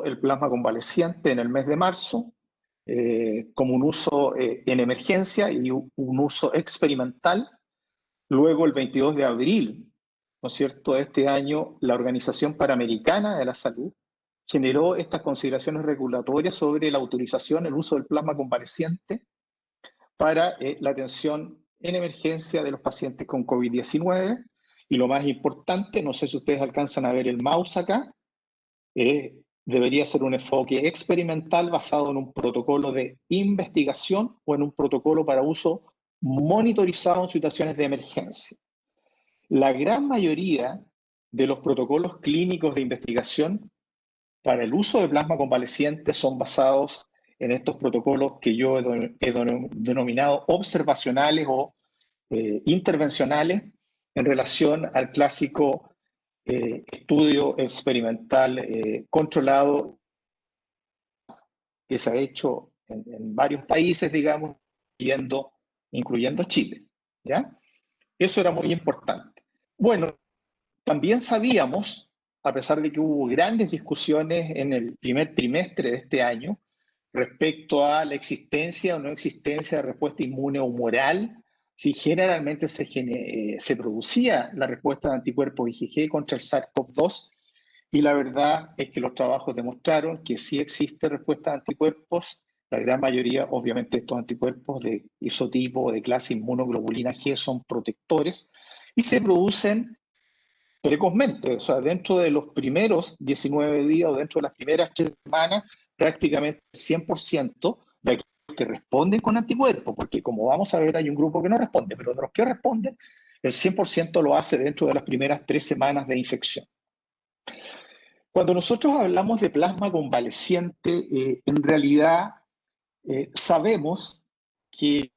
el plasma convaleciente en el mes de marzo como un uso en emergencia y un uso experimental. Luego, el 22 de abril, ¿no es cierto?, de este año, la Organización Panamericana de la Salud generó estas consideraciones regulatorias sobre la autorización, el uso del plasma convaleciente para la atención en emergencia de los pacientes con COVID-19. Y lo más importante, no sé si ustedes alcanzan a ver el mouse acá, debería ser un enfoque experimental basado en un protocolo de investigación o en un protocolo para uso monitorizado en situaciones de emergencia. La gran mayoría de los protocolos clínicos de investigación para el uso de plasma convaleciente son basados en estos protocolos que yo he denominado observacionales o intervencionales en relación al clásico estudio experimental controlado que se ha hecho en varios países, digamos, incluyendo Chile, ¿ya? Eso era muy importante. Bueno, también sabíamos, a pesar de que hubo grandes discusiones en el primer trimestre de este año respecto a la existencia o no existencia de respuesta inmune humoral, si generalmente se producía la respuesta de anticuerpos IgG contra el SARS-CoV-2, y la verdad es que los trabajos demostraron que sí existe respuesta de anticuerpos. La gran mayoría, obviamente, de estos anticuerpos de isotipo o de clase inmunoglobulina G son protectores y se producen precozmente, o sea, dentro de los primeros 19 días o dentro de las primeras 3 semanas, prácticamente el 100% de aquellos que responden con anticuerpos, porque como vamos a ver hay un grupo que no responde, pero de los que responden, el 100% lo hace dentro de las primeras 3 semanas de infección. Cuando nosotros hablamos de plasma convaleciente, en realidad sabemos que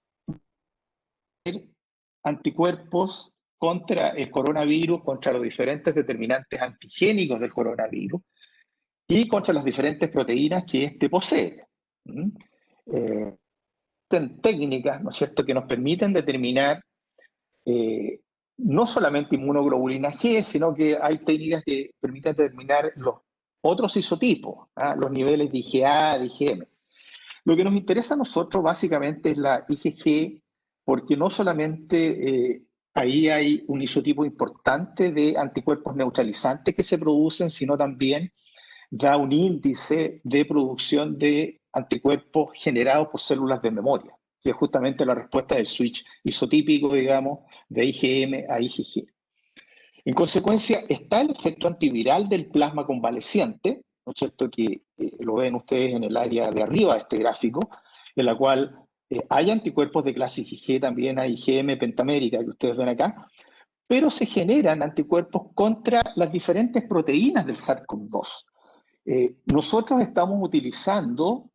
anticuerpos contra el coronavirus, contra los diferentes determinantes antigénicos del coronavirus y contra las diferentes proteínas que éste posee. Existen técnicas, ¿no es cierto?, que nos permiten determinar no solamente inmunoglobulina G, sino que hay técnicas que permiten determinar los otros isotipos, los niveles de IgA, de IgM. Lo que nos interesa a nosotros básicamente es la IgG, porque no solamente ahí hay un isotipo importante de anticuerpos neutralizantes que se producen, sino también da un índice de producción de anticuerpos generados por células de memoria, que es justamente la respuesta del switch isotípico, digamos, de IgM a IgG. En consecuencia, está el efecto antiviral del plasma convaleciente, ¿no es cierto?, que lo ven ustedes en el área de arriba de este gráfico, en la cual hay anticuerpos de clase IgG, también hay IgM pentamérica que ustedes ven acá, pero se generan anticuerpos contra las diferentes proteínas del SARS-CoV-2. Nosotros estamos utilizando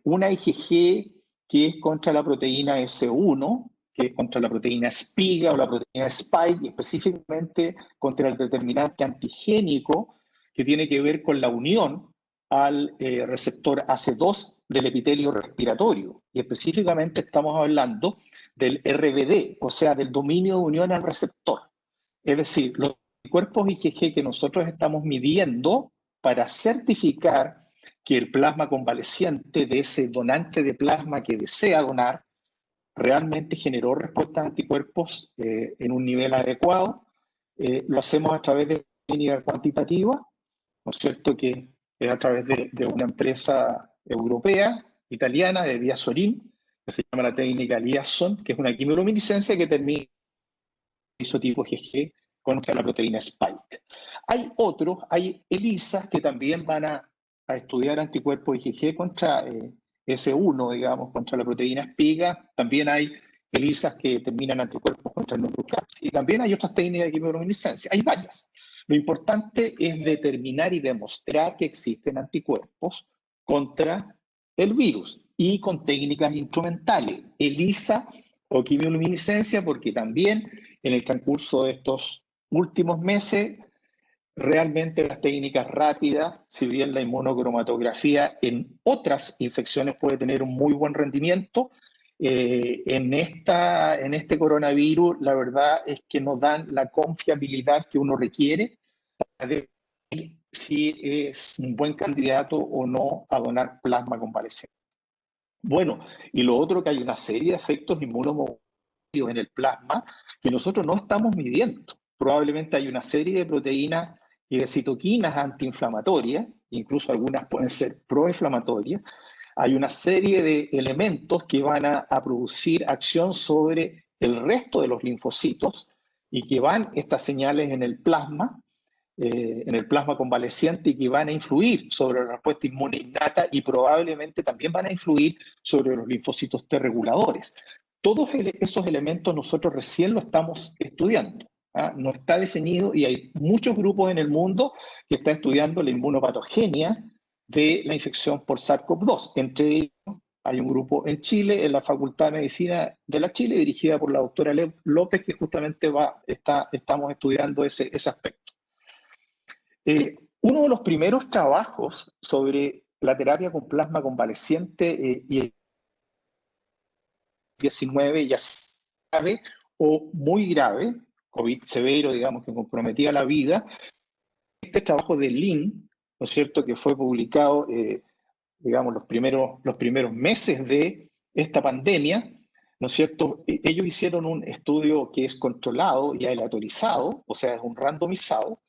una IgG que es contra la proteína S1, que es contra la proteína espiga o la proteína spike, y específicamente contra el determinante antigénico que tiene que ver con la unión al receptor AC2 del epitelio respiratorio. Y específicamente estamos hablando del RBD, o sea, del dominio de unión al receptor. Es decir, los anticuerpos IgG que nosotros estamos midiendo para certificar que el plasma convaleciente de ese donante de plasma que desea donar realmente generó respuesta a anticuerpos en un nivel adecuado. Lo hacemos a través de técnica cuantitativa, ¿no es cierto?, que es a través de una empresa europea, italiana, de Diasorin, que se llama la técnica Liaison, que es una quimiluminiscencia que termina isotipo IgG contra la proteína Spike. Hay otros, hay ELISAs que también van a estudiar anticuerpos IgG contra S1, digamos, contra la proteína espiga. También hay ELISAs que determinan anticuerpos contra el nucleocapsid. Y también hay otras técnicas de quimiluminiscencia. Hay varias. Lo importante es determinar y demostrar que existen anticuerpos contra el virus y con técnicas instrumentales, ELISA o quimiluminiscencia, porque también en el transcurso de estos últimos meses, realmente las técnicas rápidas, si bien la inmunocromatografía en otras infecciones puede tener un muy buen rendimiento, en este coronavirus la verdad es que no dan la confiabilidad que uno requiere de si es un buen candidato o no a donar plasma convaleciente. Bueno, y lo otro, que hay una serie de efectos inmunomodulatorios en el plasma que nosotros no estamos midiendo. Probablemente hay una serie de proteínas y de citoquinas antiinflamatorias, incluso algunas pueden ser proinflamatorias. Hay una serie de elementos que van a producir acción sobre el resto de los linfocitos y que van estas señales en el plasma convaleciente, y que van a influir sobre la respuesta inmune innata y probablemente también van a influir sobre los linfocitos T reguladores. Todos esos elementos nosotros recién lo estamos estudiando. No está definido, y hay muchos grupos en el mundo que están estudiando la inmunopatogenia de la infección por SARS-CoV-2. Entre ellos hay un grupo en Chile, en la Facultad de Medicina de la Chile, dirigida por la doctora López, que justamente estamos estudiando ese aspecto. Uno de los primeros trabajos sobre la terapia con plasma convaleciente y el 19 ya grave o muy grave, COVID severo, digamos, que comprometía la vida, este trabajo de Lin, ¿no es cierto?, que fue publicado, digamos, los primeros meses de esta pandemia, ¿no es cierto? Ellos hicieron un estudio que es controlado y aleatorizado, o sea, es un randomizado,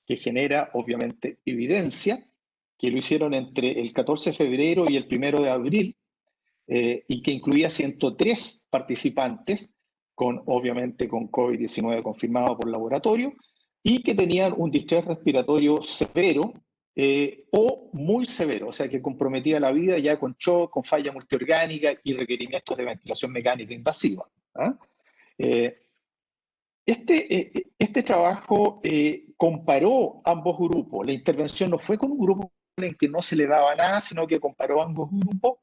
que genera obviamente evidencia, que lo hicieron entre el 14 de febrero y el 1 de abril, y que incluía 103 participantes, obviamente con COVID-19 confirmado por laboratorio, y que tenían un distrés respiratorio severo o muy severo, o sea, que comprometía la vida ya con shock, con falla multiorgánica y requerimientos de ventilación mecánica invasiva. Este trabajo comparó ambos grupos. La intervención no fue con un grupo en que no se le daba nada, sino que comparó ambos grupos.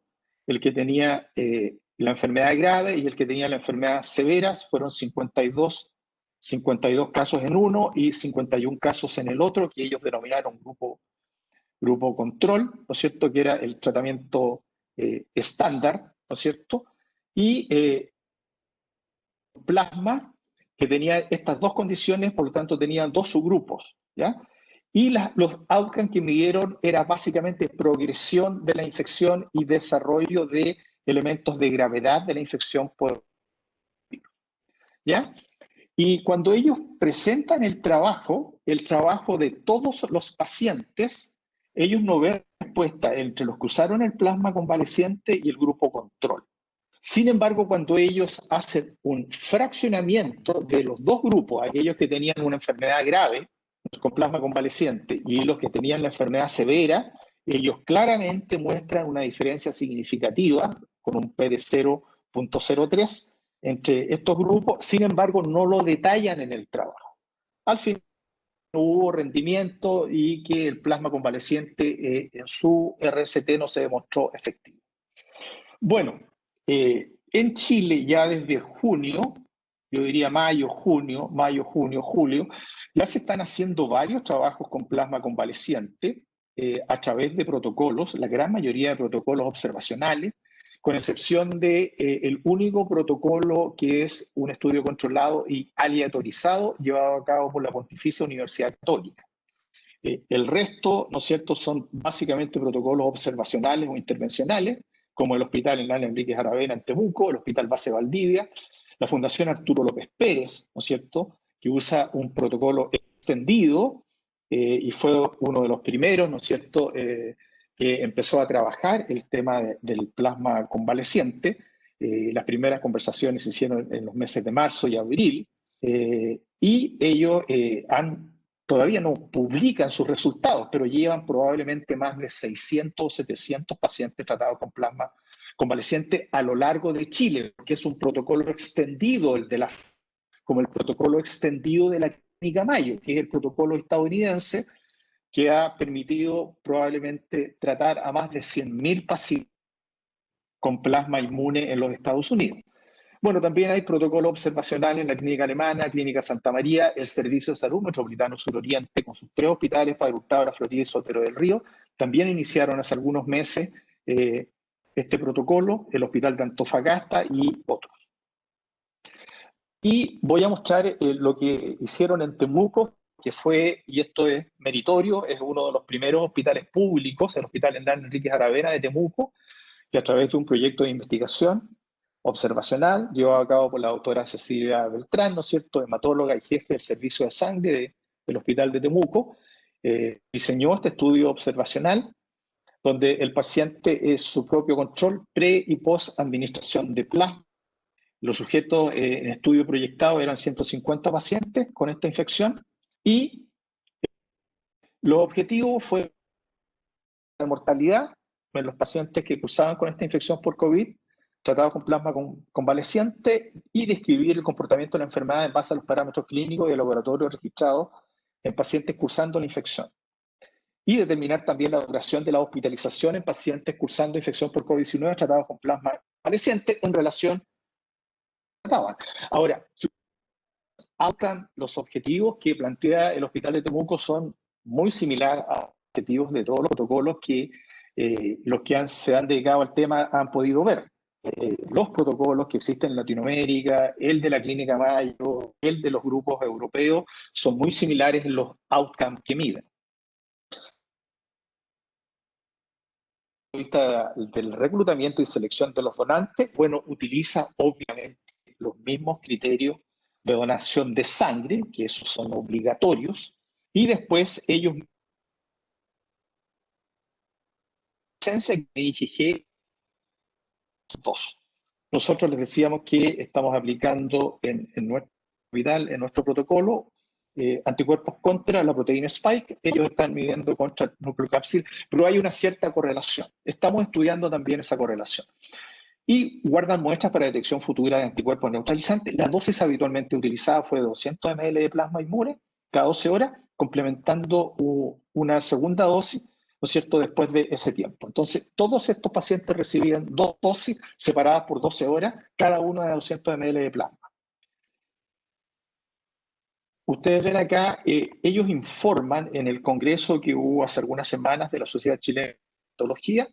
El que tenía la enfermedad grave y el que tenía la enfermedad severa. Fueron 52 casos en uno y 51 casos en el otro, que ellos denominaron grupo control, ¿no es cierto?, que era el tratamiento estándar, ¿no es cierto? Y plasma, que tenía estas dos condiciones, por lo tanto tenían dos subgrupos, ¿ya? Y los outcomes que midieron era básicamente progresión de la infección y desarrollo de elementos de gravedad de la infección por virus, ¿ya? Y cuando ellos presentan el trabajo de todos los pacientes, ellos no ven respuesta entre los que usaron el plasma convaleciente y el grupo control. Sin embargo, cuando ellos hacen un fraccionamiento de los dos grupos, aquellos que tenían una enfermedad grave con plasma convaleciente y los que tenían la enfermedad severa, ellos claramente muestran una diferencia significativa con un P de 0.03 entre estos grupos. Sin embargo, no lo detallan en el trabajo. Al final no hubo rendimiento y que el plasma convaleciente en su RCT no se demostró efectivo. Bueno, en Chile ya desde junio, yo diría mayo, junio, julio, ya se están haciendo varios trabajos con plasma convaleciente a través de protocolos, la gran mayoría de protocolos observacionales, con excepción de el único protocolo que es un estudio controlado y aleatorizado llevado a cabo por la Pontificia Universidad Católica. El resto, ¿no es cierto?, son básicamente protocolos observacionales o intervencionales, como el Hospital Hernán Enríquez Aravena en Temuco, el Hospital Base Valdivia, la Fundación Arturo López Pérez, ¿no es cierto?, que usa un protocolo extendido y fue uno de los primeros, ¿no es cierto?, que empezó a trabajar el tema del plasma convaleciente. Las primeras conversaciones se hicieron en los meses de marzo y abril, y ellos todavía no publican sus resultados, pero llevan probablemente más de 600 o 700 pacientes tratados con plasma convaleciente a lo largo de Chile, que es un protocolo extendido, como el protocolo extendido de la Clínica Mayo, que es el protocolo estadounidense, que ha permitido probablemente tratar a más de 100.000 pacientes con plasma inmune en los Estados Unidos. Bueno, también hay protocolos observacionales en la Clínica Alemana, Clínica Santa María, el Servicio de Salud Metropolitano Suroriente, con sus 3 hospitales, Padre Hurtado, La Florida y Sotero del Río. También iniciaron hace algunos meses este protocolo, el Hospital de Antofagasta y otros. Y voy a mostrar lo que hicieron en Temuco, que fue, y esto es meritorio, es uno de los primeros hospitales públicos, el Hospital Hernán Enríquez Aravena de Temuco, que a través de un proyecto de investigación observacional llevado a cabo por la doctora Cecilia Beltrán, ¿no es cierto?, hematóloga y jefe del servicio de sangre del Hospital de Temuco, diseñó este estudio observacional donde el paciente es su propio control pre y post administración de plasma. Los sujetos en estudio proyectado eran 150 pacientes con esta infección y los objetivos fue la mortalidad en los pacientes que cursaban con esta infección por COVID, tratados con plasma convaleciente, y describir el comportamiento de la enfermedad en base a los parámetros clínicos y de laboratorio registrados en pacientes cursando la infección. Y determinar también la duración de la hospitalización en pacientes cursando infección por COVID-19 tratados con plasma convaleciente en relación a... Ahora, los objetivos que plantea el Hospital de Temuco son muy similares a los objetivos de todos los protocolos que los que se han dedicado al tema han podido ver. Los protocolos que existen en Latinoamérica, el de la Clínica Mayo, el de los grupos europeos, son muy similares en los outcomes que miden. Vista del reclutamiento y selección de los donantes, bueno, utiliza obviamente los mismos criterios de donación de sangre, que esos son obligatorios, y después ellos licencia IgG 2. Nosotros les decíamos que estamos aplicando en nuestro hospital, en nuestro protocolo, anticuerpos contra la proteína Spike. Ellos están midiendo contra el nucleocapsid, pero hay una cierta correlación. Estamos estudiando también esa correlación. Y guardan muestras para detección futura de anticuerpos neutralizantes. La dosis habitualmente utilizada fue de 200 ml de plasma inmune cada 12 horas, complementando una segunda dosis, ¿no es cierto?, después de ese tiempo. Entonces, todos estos pacientes recibían 2 dosis separadas por 12 horas, cada una de 200 ml de plasma. Ustedes ven acá, ellos informan en el congreso que hubo hace algunas semanas de la Sociedad Chilena de Hematología,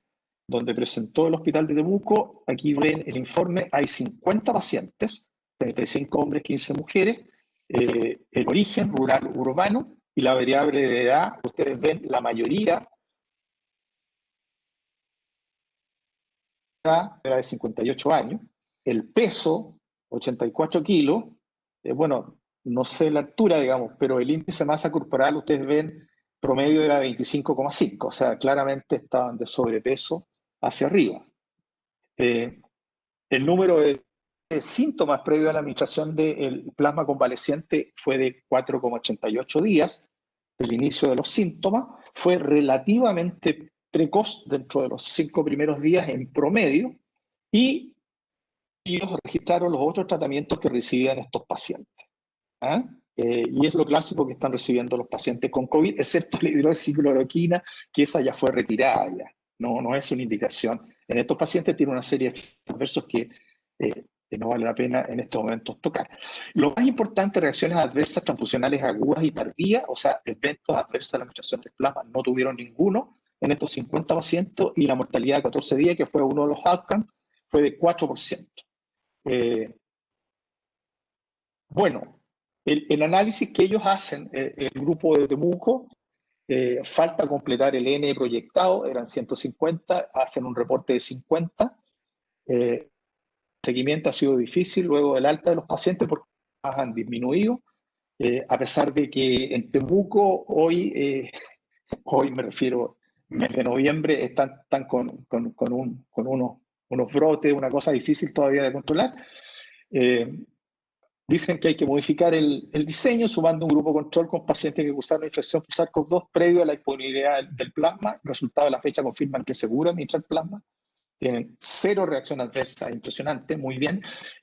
donde presentó el Hospital de Temuco. Aquí ven el informe, hay 50 pacientes, 35 hombres, 15 mujeres, el origen rural urbano y la variable de edad. Ustedes ven la mayoría era de 58 años, el peso, 84 kilos, bueno, no sé la altura, digamos, pero el índice de masa corporal, ustedes ven, promedio era 25,5, o sea, claramente estaban de sobrepeso hacia arriba. El número de síntomas previo a la administración del plasma convaleciente fue de 4,88 días del inicio de los síntomas, fue relativamente precoz dentro de los 5 primeros días en promedio, y ellos registraron los otros tratamientos que recibían estos pacientes. ¿Ah? Y es lo clásico que están recibiendo los pacientes con COVID, excepto la hidroxicloroquina, que esa ya fue retirada ya. No es una indicación. En estos pacientes tiene una serie de adversos que no vale la pena en estos momentos tocar. Lo más importante, reacciones adversas transfusionales agudas y tardías, o sea, eventos adversos de la administración del plasma, no tuvieron ninguno en estos 50 pacientes, y la mortalidad de 14 días, que fue uno de los outcomes, fue de 4%. Bueno, el análisis que ellos hacen, el grupo de Temuco, falta completar el N proyectado, eran 150, hacen un reporte de 50. El seguimiento ha sido difícil luego del alta de los pacientes porque han disminuido, a pesar de que en Temuco hoy me refiero, mes de noviembre, están con unos brotes, una cosa difícil todavía de controlar. Dicen que hay que modificar el diseño sumando un grupo control con pacientes que cursaron infección por SARS-CoV-2 previo a la disponibilidad del plasma. Resultados de la fecha confirman que es seguro administrar plasma. Tienen 0 reacción adversa, impresionante, muy bien.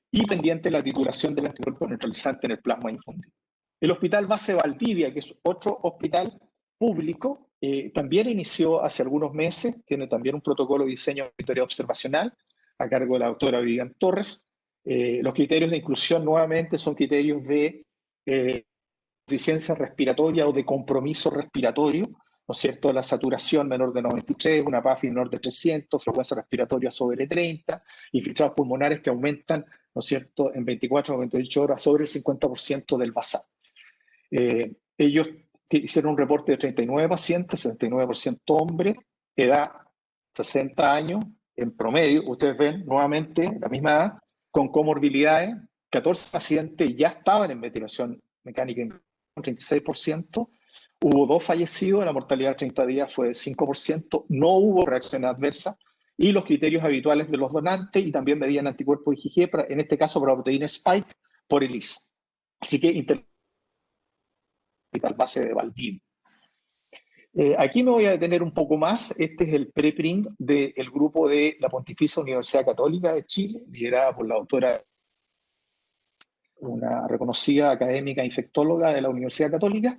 Y pendiente la titulación del anticuerpo neutralizante en el plasma infundido. El Hospital Base Valdivia, que es otro hospital público, también inició hace algunos meses, tiene también un protocolo de diseño de monitoría observacional a cargo de la doctora Vivian Torres. Los criterios de inclusión nuevamente son criterios de insuficiencia respiratoria o de compromiso respiratorio, ¿no es cierto? La saturación menor de 93, una PAFI menor de 300, frecuencia respiratoria sobre 30, infiltrados pulmonares que aumentan, ¿no es cierto?, en 24 o 28 horas sobre el 50% del basal. Ellos hicieron un reporte de 39 pacientes, 69% hombres, edad 60 años en promedio. Ustedes ven nuevamente la misma edad, con comorbilidades. 14 pacientes ya estaban en ventilación mecánica, un 36%. Hubo 2 fallecidos, la mortalidad a 30 días fue de 5%, no hubo reacciones adversas, y los criterios habituales de los donantes, y también medían anticuerpos IgG, en este caso para la proteína Spike, por ELISA. Así que al base de Valdivia. Aquí me voy a detener un poco más. Este es el preprint del grupo de la Pontificia Universidad Católica de Chile, liderada por la doctora, una reconocida académica infectóloga de la Universidad Católica,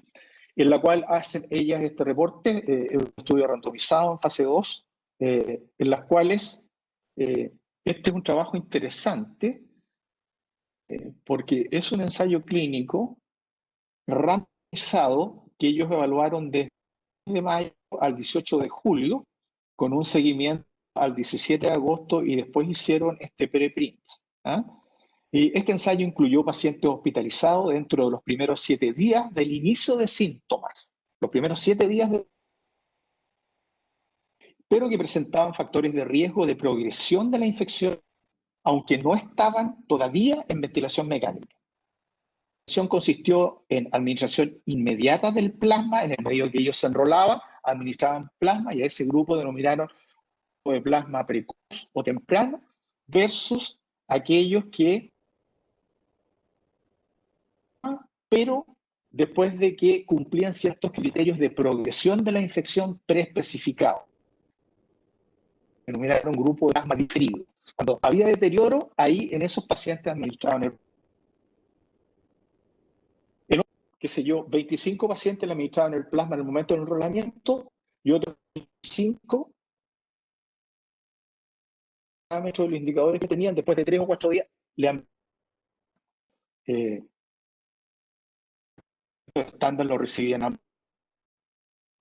en la cual hacen ellas este reporte, un estudio randomizado en fase 2, en las cuales este es un trabajo interesante porque es un ensayo clínico randomizado que ellos evaluaron desde de mayo al 18 de julio, con un seguimiento al 17 de agosto, y después hicieron este preprint. Y este ensayo incluyó pacientes hospitalizados dentro de los primeros 7 días del inicio de síntomas, los primeros 7 días, pero que presentaban factores de riesgo de progresión de la infección, aunque no estaban todavía en ventilación mecánica. La acción consistió en administración inmediata del plasma, en el medio que ellos se enrolaban, administraban plasma, y a ese grupo denominaron de plasma precoz o temprano, versus aquellos que, pero después de que cumplían ciertos criterios de progresión de la infección preespecificados. Denominaron un grupo de plasma diferido. Cuando había deterioro, ahí en esos pacientes administraban el, qué sé yo, 25 pacientes le administraban el plasma en el momento del enrolamiento, y otros 25 parámetros de los indicadores que tenían después de 3 o 4 días le han estándar lo recibían.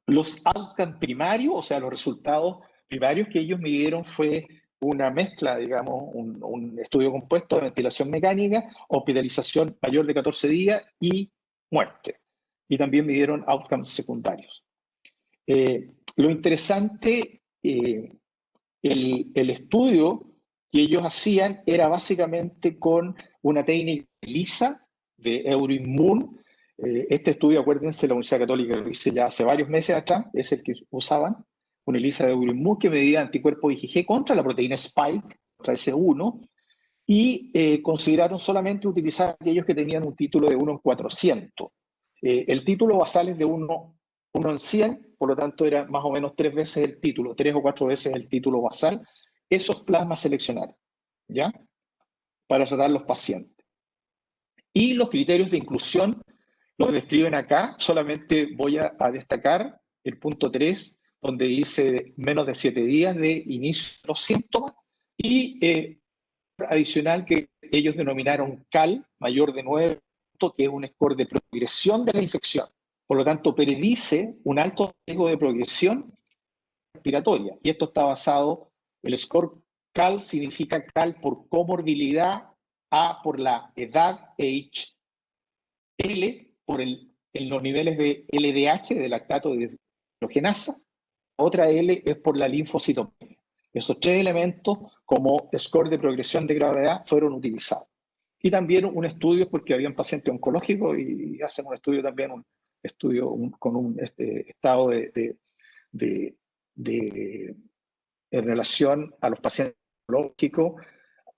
Los outcomes primarios, o sea, los resultados primarios que ellos midieron, fue una mezcla, digamos, un estudio compuesto de ventilación mecánica, hospitalización mayor de 14 días y muerte. Y también midieron outcomes secundarios. Lo interesante, el estudio que ellos hacían era básicamente con una técnica ELISA de Euroimmun. Este estudio, acuérdense, la Universidad Católica lo hice ya hace varios meses atrás, es el que usaban, una ELISA de Euroimmun que medía anticuerpos IgG contra la proteína Spike, contra S1, y consideraron solamente utilizar aquellos que tenían un título de 1 en 400. El título basal es de 1 en 100, por lo tanto era más o menos 3 veces el título, 3 o 4 veces el título basal. Esos plasmas seleccionaron, ¿ya? Para tratar los pacientes. Y los criterios de inclusión los describen acá. Solamente voy a destacar el punto 3, donde dice menos de 7 días de inicio de los síntomas, y adicional que ellos denominaron CAL, mayor de 9, que es un score de progresión de la infección. Por lo tanto, predice un alto riesgo de progresión respiratoria. Y esto está basado, el score CAL significa CAL por comorbilidad, A por la edad, age, L por en los niveles de LDH, de lactato de deshidrogenasa, otra L es por la linfocitopenia. Esos 3 elementos como score de progresión de gravedad fueron utilizados. Y también un estudio, porque habían pacientes oncológicos y hacen un estudio también, un estudio con un estado en relación a los pacientes oncológicos,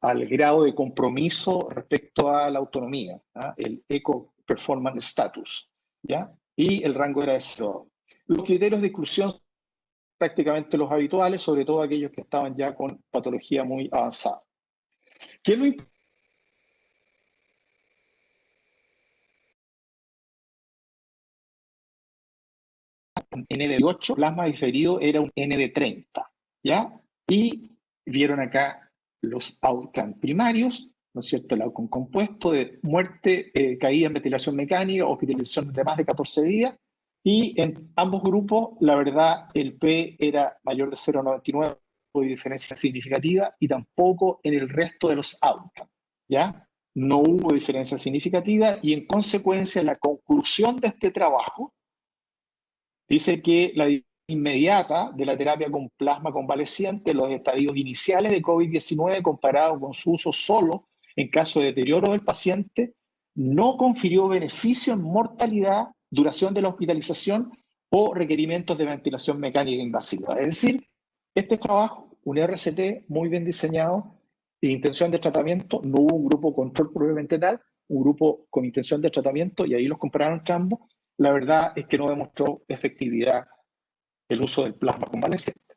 al grado de compromiso respecto a la autonomía, el Eco Performance Status, ¿ya? Y el rango era de 0. Los criterios de exclusión son prácticamente los habituales, sobre todo aquellos que estaban ya con patología muy avanzada. ¿Qué es lo importante? Un N de 8, plasma diferido era un N de 30, ¿ya? Y vieron acá los outcomes primarios, ¿no es cierto? El outcome compuesto de muerte, caída en ventilación mecánica, hospitalización de más de 14 días, y en ambos grupos, la verdad, el P era mayor de 0,99, no hay diferencia significativa, y tampoco en el resto de los outcomes, ¿ya? No hubo diferencia significativa, y en consecuencia, la conclusión de este trabajo Dice que la inmediata de la terapia con plasma convaleciente en los estadios iniciales de COVID-19 comparado con su uso solo en caso de deterioro del paciente, no confirió beneficio en mortalidad, duración de la hospitalización o requerimientos de ventilación mecánica invasiva. Es decir, este trabajo, un RCT muy bien diseñado, de intención de tratamiento, no hubo un grupo control propiamente tal, un grupo con intención de tratamiento, y ahí los compararon entre ambos. La verdad es que no demostró efectividad el uso del plasma convaleciente.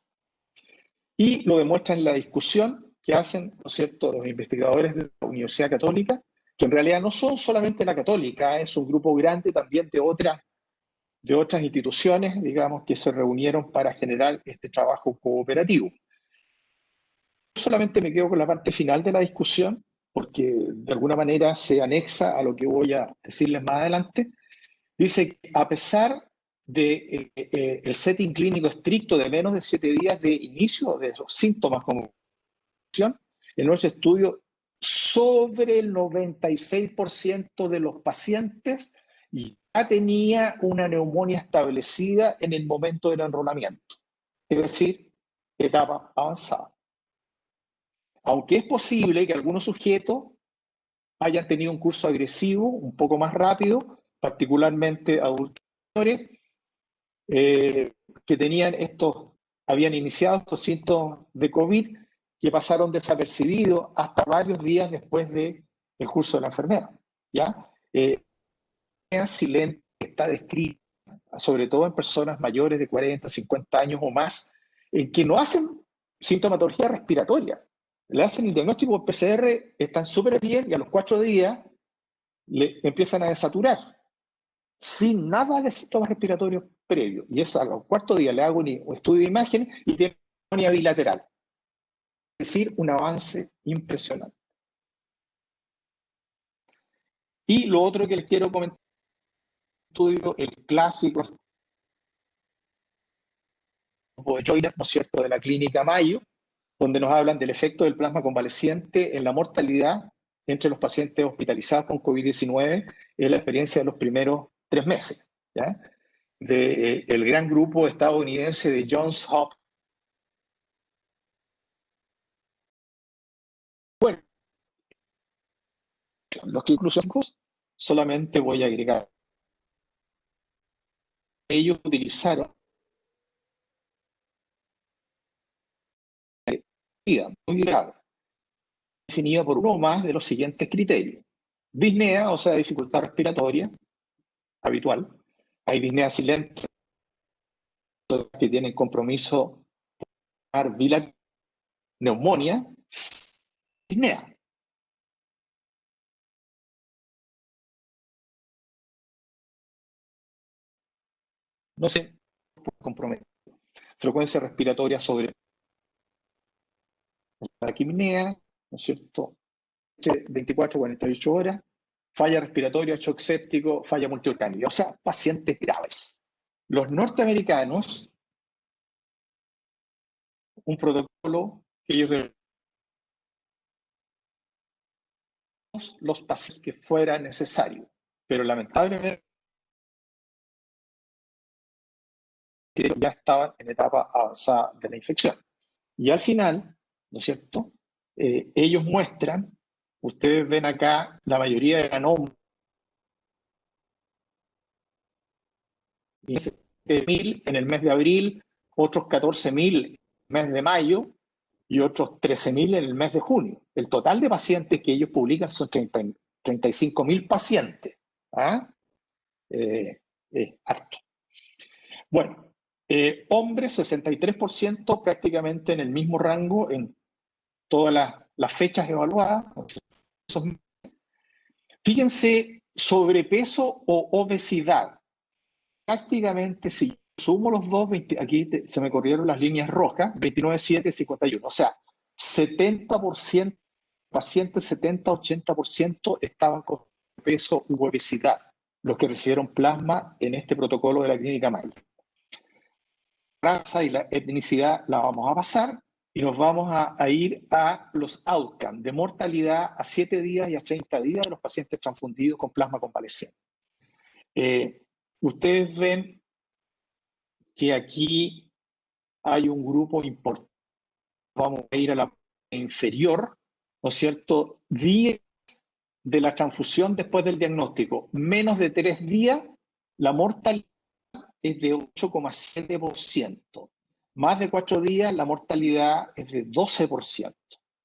Y lo demuestra en la discusión que hacen, ¿no es cierto?, los investigadores de la Universidad Católica, que en realidad no son solamente la Católica, es un grupo grande también de otras instituciones, digamos, que se reunieron para generar este trabajo cooperativo. Solamente me quedo con la parte final de la discusión, porque de alguna manera se anexa a lo que voy a decirles más adelante. Dice que a pesar de el setting clínico estricto de menos de 7 días de inicio de esos síntomas como en nuestro estudio, sobre el 96% de los pacientes ya tenía una neumonía establecida en el momento del enrolamiento, es decir, etapa avanzada. Aunque es posible que algunos sujetos hayan tenido un curso agresivo un poco más rápido, particularmente adultos que habían iniciado estos síntomas de COVID que pasaron desapercibidos hasta varios días después del curso de la enfermedad. ¿Ya? Silente está descrita, sobre todo en personas mayores de 40, 50 años o más, que no hacen sintomatología respiratoria. Le hacen el diagnóstico PCR, están súper bien y a los 4 días le empiezan a desaturar, sin nada de síntomas respiratorios previos. Y eso a los 4 días le hago un estudio de imagen y tiene neumonía bilateral. Es decir, un avance impresionante. Y lo otro que les quiero comentar, estudio, el clásico de Joyner, ¿no es cierto?, de la clínica Mayo, donde nos hablan del efecto del plasma convaleciente en la mortalidad entre los pacientes hospitalizados con COVID-19 en la experiencia de los primeros 3 meses. ¿Ya? El gran grupo estadounidense de Johns Hopkins. Bueno, los que incluso solamente voy a agregar. Ellos utilizaron vida muy grave, definida por uno más de los siguientes criterios. Disnea, o sea, dificultad respiratoria habitual. Hay disnea silente que tienen compromiso bilateral, neumonía, disnea. No se compromete. Frecuencia respiratoria sobre la quimnea, ¿no es cierto? 24 48 horas, falla respiratoria, shock séptico, falla multiorgánica, o sea, pacientes graves. Los norteamericanos, un protocolo que ellos los pacientes que fuera necesario, pero lamentablemente ya estaban en etapa avanzada de la infección. Y al final, ¿no es cierto? Ellos muestran, ustedes ven acá, la mayoría eran hombres, 10.000 en el mes de abril, otros 14.000 en el mes de mayo y otros 13.000 en el mes de junio. El total de pacientes que ellos publican son 35.000 pacientes. ¿Ah? Harto. Bueno, hombres 63%, prácticamente en el mismo rango en todas las fechas evaluadas. Fíjense, sobrepeso o obesidad. Prácticamente, si sumo los dos, aquí se me corrieron las líneas rojas, 29, 7, 51. O sea, 70%, pacientes 70-80% estaban con peso u obesidad, los que recibieron plasma en este protocolo de la clínica Mayo. La raza y la etnicidad la vamos a pasar y nos vamos a ir a los outcomes de mortalidad a 7 días y a 30 días de los pacientes transfundidos con plasma convaleciente. Ustedes ven que aquí hay un grupo importante, vamos a ir a la inferior, ¿no es cierto? Días de la transfusión después del diagnóstico, menos de 3 días, la mortalidad es de 8,7%. Más de 4 días, la mortalidad es de 12%.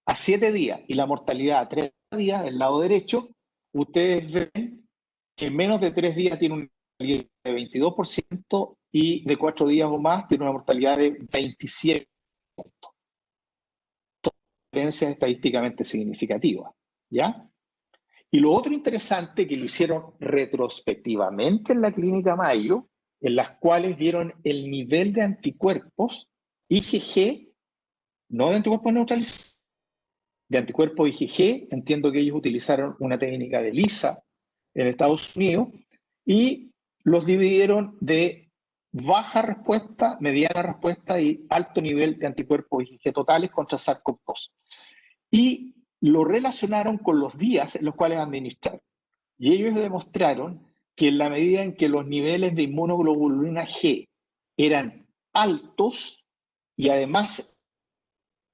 A 7 días y la mortalidad a 3 días, del lado derecho, ustedes ven que en menos de 3 días tiene una mortalidad de 22% y de 4 días o más tiene una mortalidad de 27%. Diferencia estadísticamente significativa, ¿ya? Y lo otro interesante que lo hicieron retrospectivamente en la clínica Mayo, en las cuales vieron el nivel de anticuerpos IgG, no de anticuerpos neutralizados, de anticuerpos IgG. Entiendo que ellos utilizaron una técnica de LISA en Estados Unidos y los dividieron de baja respuesta, mediana respuesta y alto nivel de anticuerpos IgG totales contra SARS-CoV-2. Y lo relacionaron con los días en los cuales administraron. Y ellos demostraron que en la medida en que los niveles de inmunoglobulina G eran altos y además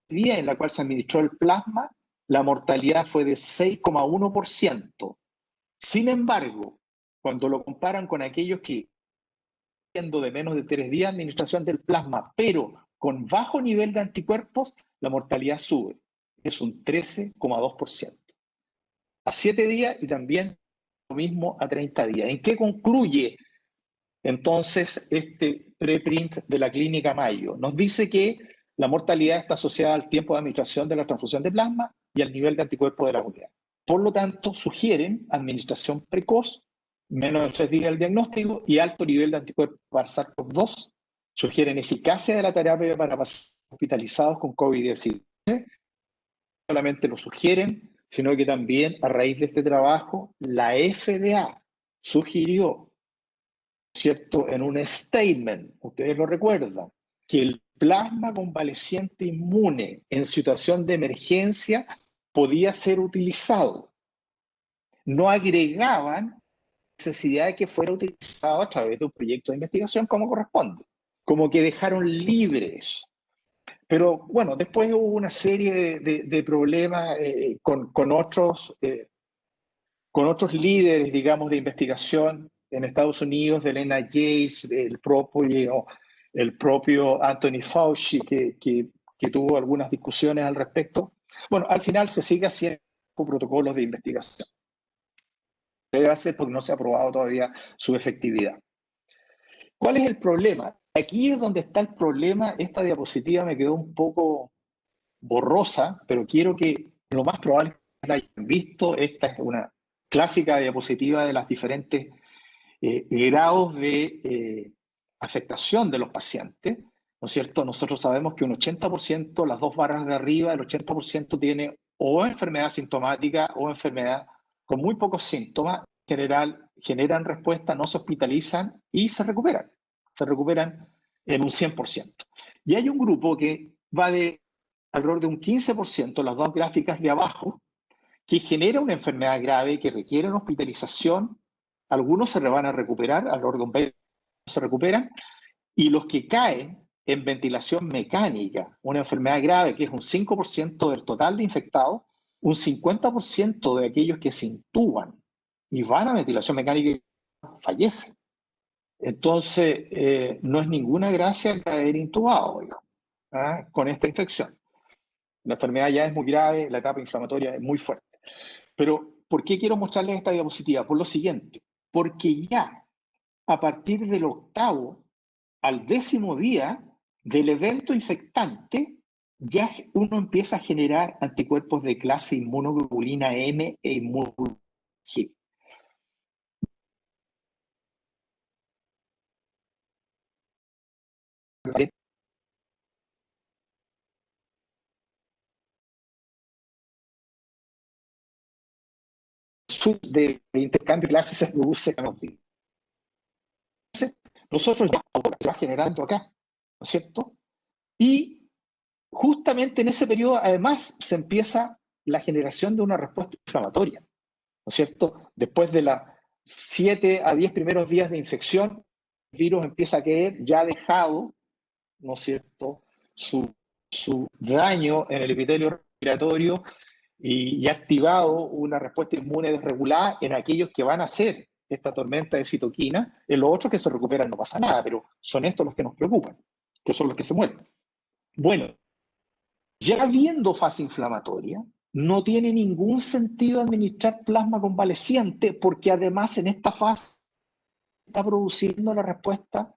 el día en la cual se administró el plasma, la mortalidad fue de 6,1%. Sin embargo, cuando lo comparan con aquellos que siendo de menos de 3 días de administración del plasma, pero con bajo nivel de anticuerpos, la mortalidad sube. Es un 13,2%. A 7 días y también lo mismo a 30 días. ¿En qué concluye entonces este preprint de la clínica Mayo? Nos dice que la mortalidad está asociada al tiempo de administración de la transfusión de plasma y al nivel de anticuerpos de la unidad. Por lo tanto, sugieren administración precoz, menos de 3 días del diagnóstico y alto nivel de anticuerpos para SARS-CoV-2. Sugieren eficacia de la terapia para pacientes hospitalizados con COVID-19. Solamente lo sugieren, sino que también a raíz de este trabajo, la FDA sugirió, ¿cierto?, en un statement, ustedes lo recuerdan, que el plasma convaleciente inmune en situación de emergencia podía ser utilizado. No agregaban necesidad de que fuera utilizado a través de un proyecto de investigación como corresponde. Como que dejaron libre eso. Pero bueno, después hubo una serie de problemas con otros líderes, digamos, de investigación en Estados Unidos, de Elena Yates, el propio Anthony Fauci, que tuvo algunas discusiones al respecto. Bueno, al final se sigue haciendo protocolos de investigación. Se debe hacer porque no se ha probado todavía su efectividad. ¿Cuál es el problema? Aquí es donde está el problema. Esta diapositiva me quedó un poco borrosa, pero quiero que lo más probable es que la hayan visto. Esta es una clásica diapositiva de los diferentes grados de afectación de los pacientes, ¿no es cierto? Nosotros sabemos que un 80%, las dos barras de arriba, el 80% tiene o enfermedad sintomática o enfermedad con muy pocos síntomas. En general, generan respuesta, no se hospitalizan y se recuperan. Se recuperan en un 100%. Y hay un grupo que va de alrededor de un 15%, las dos gráficas de abajo, que genera una enfermedad grave que requiere una hospitalización. Algunos se van a recuperar, alrededor de un 20% se recuperan, y los que caen en ventilación mecánica, una enfermedad grave que es un 5% del total de infectados, un 50% de aquellos que se intuban y van a ventilación mecánica fallecen. Entonces, no es ninguna gracia caer intubado, digamos, con esta infección. La enfermedad ya es muy grave, la etapa inflamatoria es muy fuerte. Pero, ¿por qué quiero mostrarles esta diapositiva? Por lo siguiente, porque ya a partir del 8º al 10º día del evento infectante, ya uno empieza a generar anticuerpos de clase inmunoglobulina M e inmunoglobulina G. De intercambio de clases se produce. Nosotros ya se va generando acá, ¿no es cierto? Y justamente en ese periodo, además, se empieza la generación de una respuesta inflamatoria, ¿no es cierto? Después de los 7 a 10 primeros días de infección, virus empieza a caer, ya ha dejado, ¿no es cierto?, su daño en el epitelio respiratorio y ha activado una respuesta inmune desregulada en aquellos que van a hacer esta tormenta de citoquina. En los otros que se recuperan no pasa nada, pero son estos los que nos preocupan, que son los que se mueren. Bueno, ya habiendo fase inflamatoria, no tiene ningún sentido administrar plasma convaleciente porque además en esta fase está produciendo la respuesta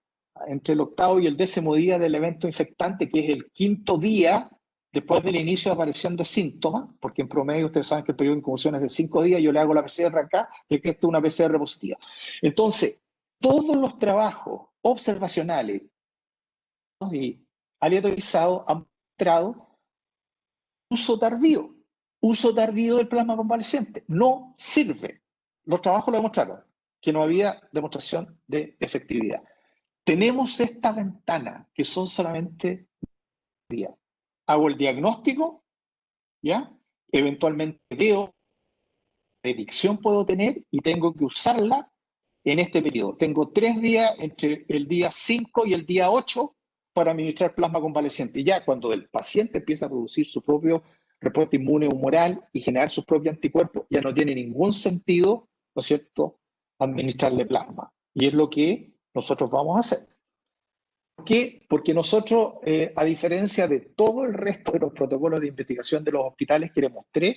entre el 8º y el 10º día del evento infectante, que es el 5º día después del inicio de aparición de síntomas, porque en promedio ustedes saben que el periodo de incubación es de 5 días, yo le hago la PCR acá, que es que esto es una PCR positiva. Entonces, todos los trabajos observacionales y aleatorizados han mostrado uso tardío del plasma convaleciente. No sirve. Los trabajos lo demostraron, que no había demostración de efectividad. Tenemos esta ventana, que son solamente días. Hago el diagnóstico, ¿ya? Eventualmente veo qué predicción puedo tener y tengo que usarla en este periodo. Tengo 3 días entre el día 5 y el día 8 para administrar plasma convaleciente. Y ya cuando el paciente empieza a producir su propio respuesta inmune humoral y generar sus propios anticuerpos, ya no tiene ningún sentido, ¿no es cierto?, administrarle plasma. Y es lo que nosotros vamos a hacer. ¿Por qué? Porque nosotros, a diferencia de todo el resto de los protocolos de investigación de los hospitales que les mostré,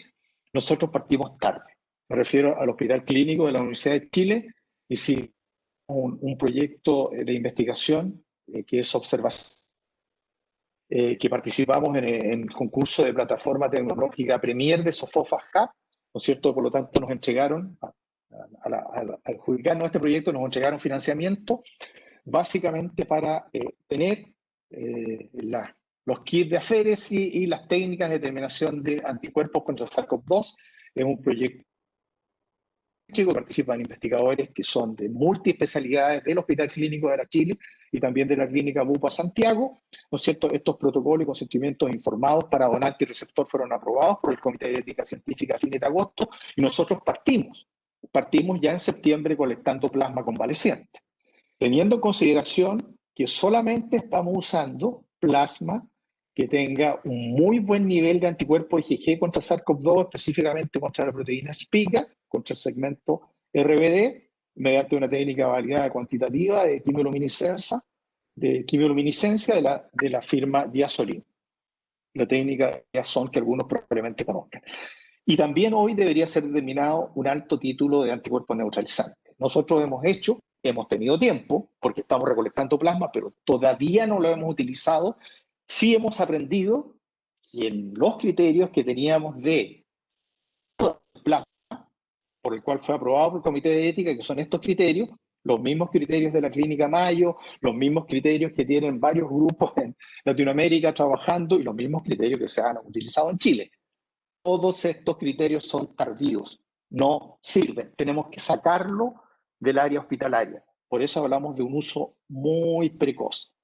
nosotros partimos tarde. Me refiero al Hospital Clínico de la Universidad de Chile, y sí, un proyecto de investigación que es observación, que participamos en el concurso de plataforma tecnológica Premier de Sofofa Hub, ¿no es cierto? Por lo tanto, nos entregaron, al adjudicarnos este proyecto, nos entregaron financiamiento básicamente para tener los kits de aféresis y las técnicas de determinación de anticuerpos contra SARS-CoV-2. Es un proyecto que participan investigadores que son de multiespecialidades del Hospital Clínico de la Chile y también de la Clínica Bupa Santiago, ¿no es cierto? Estos protocolos y consentimientos informados para donante y receptor fueron aprobados por el Comité de Ética Científica a fines de agosto y nosotros partimos ya en septiembre colectando plasma convaleciente, teniendo en consideración que solamente estamos usando plasma que tenga un muy buen nivel de anticuerpos IgG contra SARS-CoV-2, específicamente contra la proteína spica, contra el segmento RBD, mediante una técnica validada cuantitativa de quimioluminiscencia, de la firma Diasorin, la técnica de Diazon que algunos probablemente conozcan. Y también hoy debería ser determinado un alto título de anticuerpos neutralizantes. Nosotros hemos tenido tiempo, porque estamos recolectando plasma, pero todavía no lo hemos utilizado. Sí hemos aprendido que en los criterios que teníamos de plasma, por el cual fue aprobado por el Comité de Ética, que son estos criterios, los mismos criterios de la Clínica Mayo, los mismos criterios que tienen varios grupos en Latinoamérica trabajando y los mismos criterios que se han utilizado en Chile. Todos estos criterios son tardíos, no sirven. Tenemos que sacarlo del área hospitalaria. Por eso hablamos de un uso muy precoz.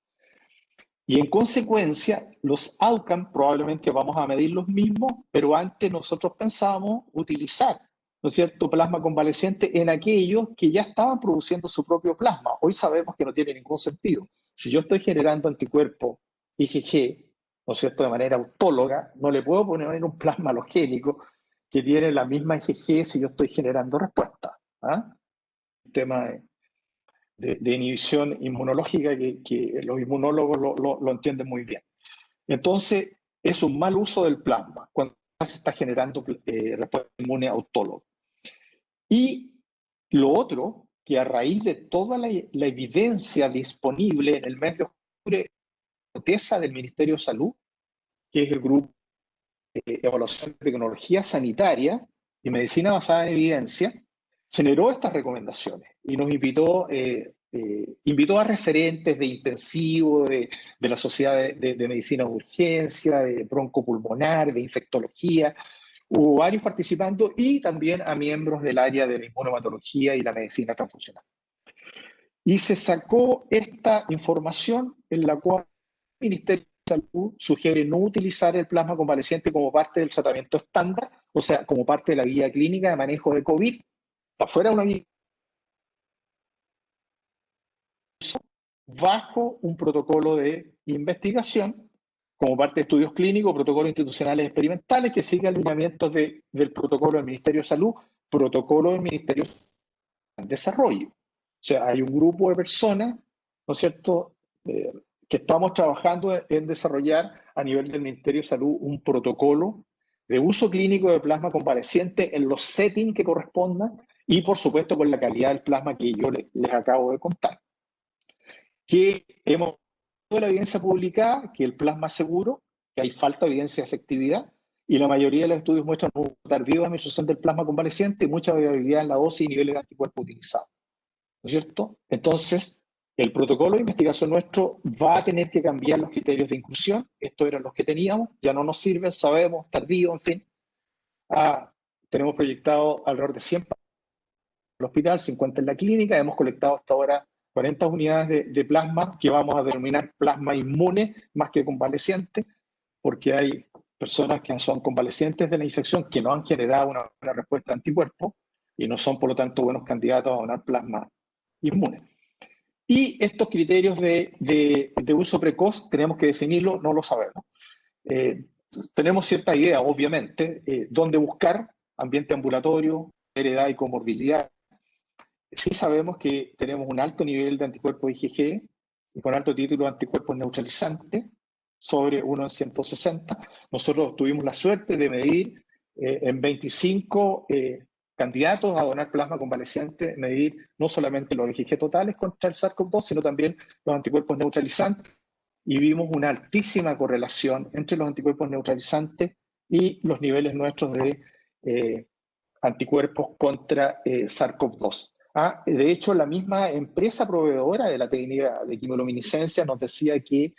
Y en consecuencia, los outcomes probablemente vamos a medir los mismos, pero antes nosotros pensábamos utilizar, ¿no es cierto?, plasma convaleciente en aquellos que ya estaban produciendo su propio plasma. Hoy sabemos que no tiene ningún sentido. Si yo estoy generando anticuerpos IgG, ¿no es cierto?, de manera autóloga, no le puedo poner en un plasma halogénico que tiene la misma IgG si yo estoy generando respuesta. Un tema de inhibición inmunológica que los inmunólogos lo entienden muy bien. Entonces, es un mal uso del plasma cuando se está generando respuesta inmune autóloga. Y lo otro, que a raíz de toda la evidencia disponible en el mes de octubre, la del Ministerio de Salud, que es el grupo de evaluación de tecnología sanitaria y medicina basada en evidencia, generó estas recomendaciones y nos invitó a referentes de intensivo, de la Sociedad de Medicina de Urgencia, de broncopulmonar, de infectología. Hubo varios participando y también a miembros del área de la inmunohematología y la medicina transfusional. Y se sacó esta información en la cual el Ministerio de Salud sugiere no utilizar el plasma convaleciente como parte del tratamiento estándar, o sea, como parte de la guía clínica de manejo de COVID. Afuera una guía bajo un protocolo de investigación, como parte de estudios clínicos, protocolos institucionales experimentales, que sigue alineamientos del protocolo del Ministerio de Salud, protocolo del Ministerio de Desarrollo. O sea, hay un grupo de personas, ¿no es cierto?, que estamos trabajando en desarrollar a nivel del Ministerio de Salud un protocolo de uso clínico de plasma convaleciente en los settings que correspondan y, por supuesto, con la calidad del plasma que yo les acabo de contar. Que hemos visto la evidencia publicada, que el plasma es seguro, que hay falta de evidencia de efectividad, y la mayoría de los estudios muestran un tardío de administración del plasma convaleciente y mucha variabilidad en la dosis y niveles de anticuerpos utilizados. ¿No es cierto? Entonces, el protocolo de investigación nuestro va a tener que cambiar los criterios de inclusión. Estos eran los que teníamos, ya no nos sirven, sabemos, tardío, en fin. Tenemos proyectado alrededor de 100 para el hospital, 50 en la clínica. Hemos colectado hasta ahora 40 unidades de plasma que vamos a denominar plasma inmune más que convaleciente, porque hay personas que son convalecientes de la infección que no han generado una respuesta de anticuerpos y no son, por lo tanto, buenos candidatos a donar plasma inmune. Y estos criterios de uso precoz tenemos que definirlo, no lo sabemos. Tenemos cierta idea, obviamente, dónde buscar ambiente ambulatorio, heredad y comorbilidad. Sí sabemos que tenemos un alto nivel de anticuerpos IgG y con alto título de anticuerpos neutralizantes, sobre 1 en 160. Nosotros tuvimos la suerte de medir en 25 candidatos a donar plasma convaleciente, medir no solamente los IgG totales contra el SARS-CoV-2, sino también los anticuerpos neutralizantes, y vimos una altísima correlación entre los anticuerpos neutralizantes y los niveles nuestros de anticuerpos contra SARS-CoV-2. De hecho, la misma empresa proveedora de la técnica de quimiluminiscencia nos decía que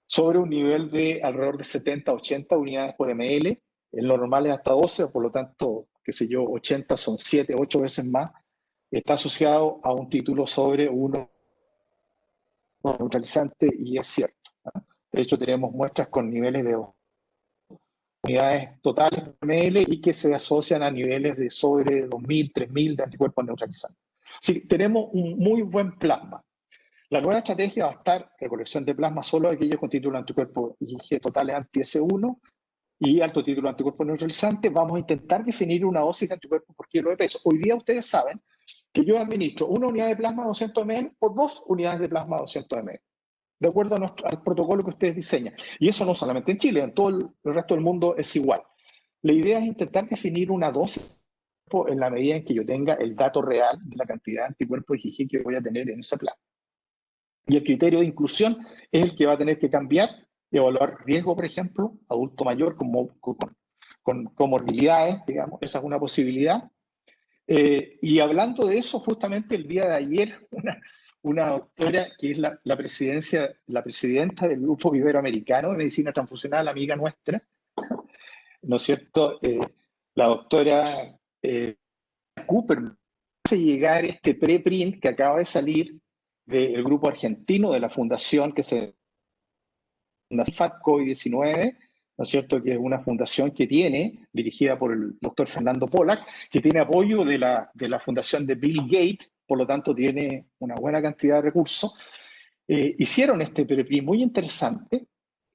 sobre un nivel de alrededor de 70-80 unidades por ml, en lo normal es hasta 12, por lo tanto, qué sé yo, 80 son 7, 8 veces más, está asociado a un título sobre uno neutralizante, y es cierto. De hecho, tenemos muestras con niveles de unidades totales por ml y que se asocian a niveles de sobre 2.000, 3.000 de anticuerpos neutralizantes. Sí, tenemos un muy buen plasma. La nueva estrategia va a estar recolección de plasma solo de aquellos con título de anticuerpos IgG totales anti-S1 y alto título de anticuerpos neutralizantes. Vamos a intentar definir una dosis de anticuerpos por kilo de peso. Hoy día ustedes saben que yo administro una unidad de plasma de 200 ml o 2 unidades de plasma de 200 ml, de acuerdo al protocolo que ustedes diseñan. Y eso no solamente en Chile, en todo el resto del mundo es igual. La idea es intentar definir una dosis en la medida en que yo tenga el dato real de la cantidad de anticuerpos IgG que voy a tener en ese plasma. Y el criterio de inclusión es el que va a tener que cambiar, evaluar riesgo, por ejemplo, adulto mayor con comorbilidades, digamos, esa es una posibilidad. Y hablando de eso, justamente el día de ayer, una doctora que es la presidenta del Grupo Iberoamericano de Medicina Transfusional, amiga nuestra, ¿no es cierto? La doctora Cooper hace llegar este preprint que acaba de salir del grupo argentino de la fundación que se llama FAT-COVID-19, ¿no es cierto?, que es una fundación que tiene, dirigida por el doctor Fernando Pollack, que tiene apoyo de la fundación de Bill Gates, por lo tanto tiene una buena cantidad de recursos. Hicieron este preprint muy interesante,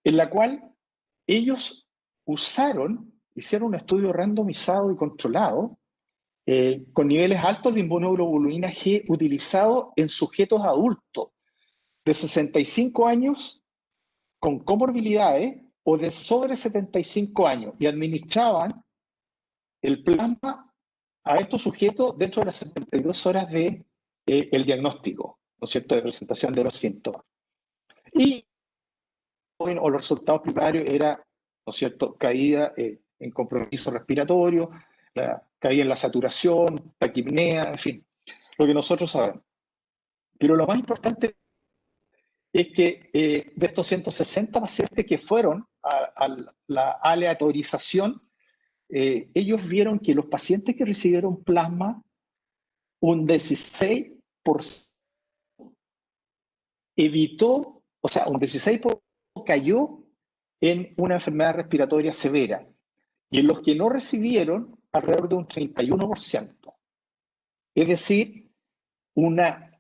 en la cual ellos hicieron un estudio randomizado y controlado con niveles altos de inmunoglobulina G utilizado en sujetos adultos de 65 años con comorbilidades o de sobre 75 años, y administraban el plasma a estos sujetos dentro de las 72 horas de el diagnóstico, ¿no es cierto?, de presentación de los síntomas. Y los resultados primarios era, ¿no es cierto?, caída en compromiso respiratorio, caída en la saturación, taquipnea, en fin, lo que nosotros sabemos. Pero lo más importante es que de estos 160 pacientes que fueron a la aleatorización, ellos vieron que los pacientes que recibieron plasma, un 16% evitó, o sea, un 16% cayó en una enfermedad respiratoria severa, y en los que no recibieron, alrededor de un 31%. Es decir, una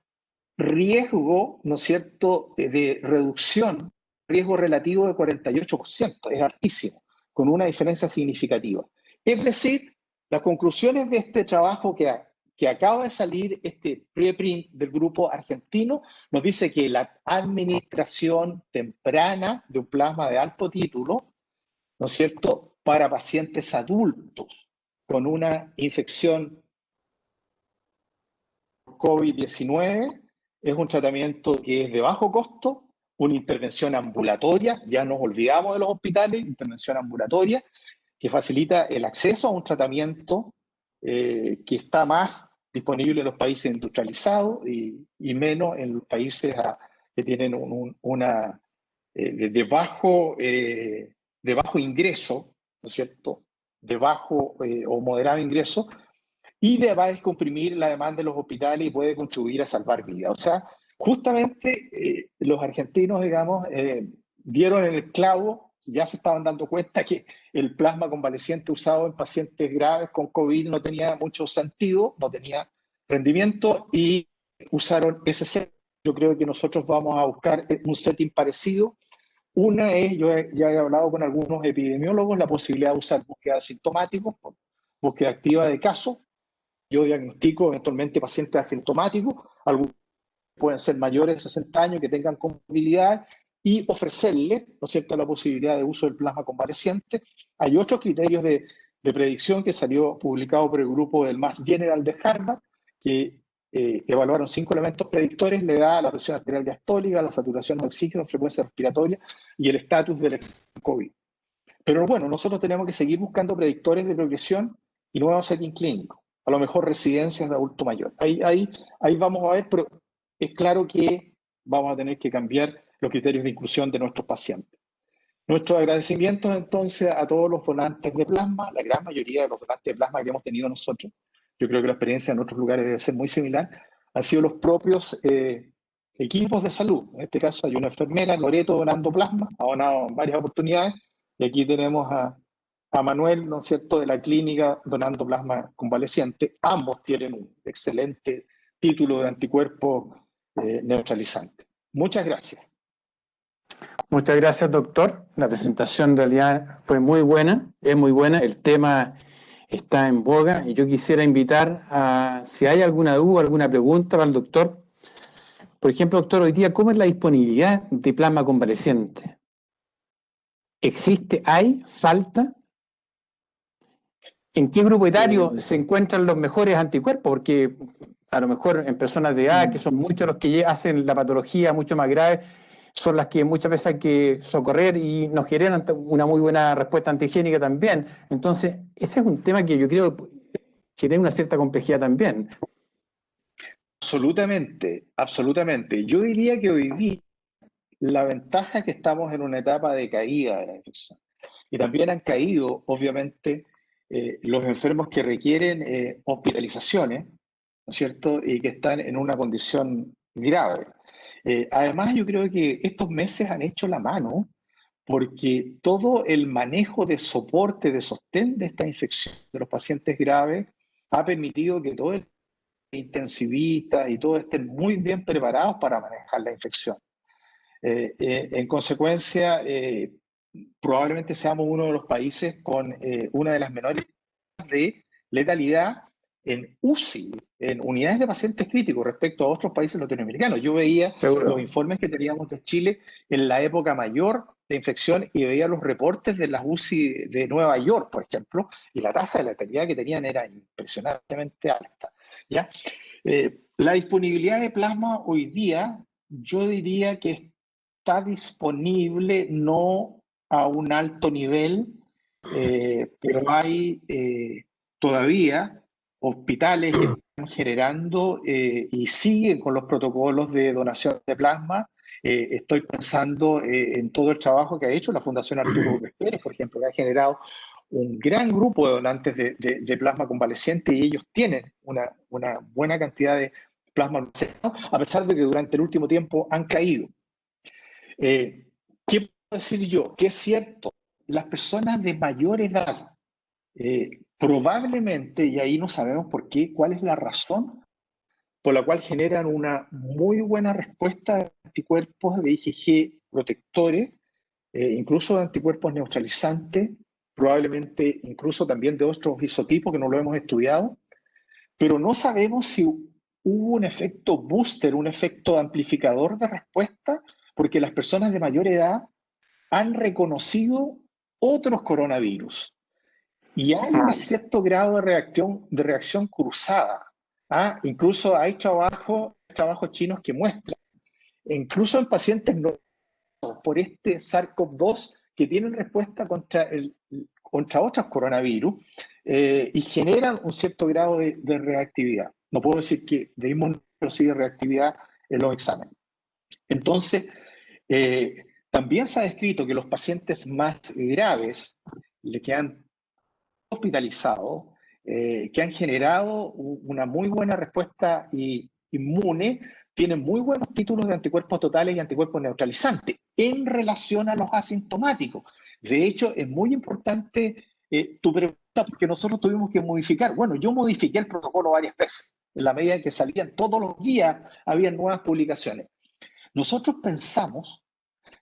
riesgo, ¿no es cierto?, de reducción, riesgo relativo de 48%, es altísimo, con una diferencia significativa. Es decir, las conclusiones de este trabajo que acaba de salir, este preprint del grupo argentino, nos dice que la administración temprana de un plasma de alto título, ¿no es cierto?, para pacientes adultos con una infección COVID-19 es un tratamiento que es de bajo costo, una intervención ambulatoria, ya nos olvidamos de los hospitales, intervención ambulatoria, que facilita el acceso a un tratamiento que está más disponible en los países industrializados y menos en los países que tienen una de bajo ingreso, ¿no es cierto?, de bajo o moderado ingreso, y va a descomprimir la demanda de los hospitales y puede contribuir a salvar vidas. O sea, justamente los argentinos, digamos, dieron en el clavo, ya se estaban dando cuenta que el plasma convaleciente usado en pacientes graves con COVID no tenía mucho sentido, no tenía rendimiento y usaron ese set. Yo creo que nosotros vamos a buscar un setting parecido. Una es, ya he hablado con algunos epidemiólogos, la posibilidad de usar búsqueda asintomáticos, búsqueda activa de casos. Yo diagnostico eventualmente pacientes asintomáticos, algunos pueden ser mayores de 60 años que tengan comorbilidad y ofrecerles, ¿no es cierto?, la posibilidad de uso del plasma convaleciente. Hay otros criterios de predicción que salió publicado por el grupo del Mass General de Harvard, que evaluaron 5 elementos predictores: la edad, la presión arterial diastólica, la saturación de oxígeno, frecuencia respiratoria y el estatus del COVID. Pero bueno, nosotros tenemos que seguir buscando predictores de progresión y nuevos settings clínicos. A lo mejor residencias de adulto mayor. Ahí vamos a ver, pero es claro que vamos a tener que cambiar los criterios de inclusión de nuestros pacientes. Nuestros agradecimientos entonces a todos los donantes de plasma, la gran mayoría de los donantes de plasma que hemos tenido nosotros, yo creo que la experiencia en otros lugares debe ser muy similar, han sido los propios equipos de salud. En este caso hay una enfermera, Loreto, donando plasma, ha donado en varias oportunidades, y aquí tenemos a Manuel, ¿no es cierto?, de la clínica donando plasma convaleciente. Ambos tienen un excelente título de anticuerpo neutralizante. Muchas gracias. Muchas gracias, doctor. La presentación en realidad fue muy buena, es muy buena. El tema está en boga y yo quisiera invitar a, si hay alguna duda, alguna pregunta para el doctor. Por ejemplo, doctor, hoy día, ¿cómo es la disponibilidad de plasma convaleciente? ¿Existe? ¿Hay? ¿Falta? ¿En qué grupo etario se encuentran los mejores anticuerpos? Porque a lo mejor en personas de edad, que son muchos los que hacen la patología mucho más grave, son las que muchas veces hay que socorrer y nos generan una muy buena respuesta antigénica también. Entonces, ese es un tema que yo creo que tiene una cierta complejidad también. Absolutamente, absolutamente. Yo diría que hoy día la ventaja es que estamos en una etapa de caída de la infección. Y también han caído, obviamente, los enfermos que requieren hospitalizaciones, ¿no es cierto?, y que están en una condición grave. Además, yo creo que estos meses han hecho la mano porque todo el manejo de soporte, de sostén de esta infección de los pacientes graves ha permitido que todos los intensivistas y todos estén muy bien preparados para manejar la infección. En consecuencia, probablemente seamos uno de los países con una de las menores de letalidad en UCI, en unidades de pacientes críticos respecto a otros países latinoamericanos. Yo veía los informes que teníamos de Chile en la época mayor de infección y veía los reportes de las UCI de Nueva York, por ejemplo, y la tasa de letalidad que tenían era impresionantemente alta, ¿ya? La disponibilidad de plasma hoy día, yo diría que está disponible no a un alto nivel, pero hay todavía hospitales que están generando y siguen con los protocolos de donación de plasma. Estoy pensando en todo el trabajo que ha hecho la Fundación Arturo Pérez, por ejemplo, que ha generado un gran grupo de donantes de plasma convaleciente y ellos tienen una buena cantidad de plasma almacenado, a pesar de que durante el último tiempo han caído. ¿Qué puedo decir yo? Que es cierto, las personas de mayor edad probablemente, y ahí no sabemos por qué, cuál es la razón, por la cual generan una muy buena respuesta de anticuerpos de IgG protectores, incluso de anticuerpos neutralizantes, probablemente incluso también de otros isotipos que no lo hemos estudiado, pero no sabemos si hubo un efecto booster, un efecto amplificador de respuesta, porque las personas de mayor edad han reconocido otros coronavirus. Y hay un cierto grado de reacción cruzada. ¿Ah? Incluso hay trabajos chinos que muestran, incluso en pacientes no por este SARS-CoV-2 que tienen respuesta contra otros coronavirus y generan un cierto grado de reactividad. No puedo decir que de inmunidad, pero sí de reactividad en los exámenes. Entonces, también se ha descrito que los pacientes más graves, que han hospitalizado, que han generado una muy buena respuesta inmune, tienen muy buenos títulos de anticuerpos totales y anticuerpos neutralizantes en relación a los asintomáticos. De hecho, es muy importante tu pregunta, porque nosotros tuvimos que modificar. Bueno, yo modifiqué el protocolo varias veces. En la medida en que salían todos los días, había nuevas publicaciones. Nosotros pensamos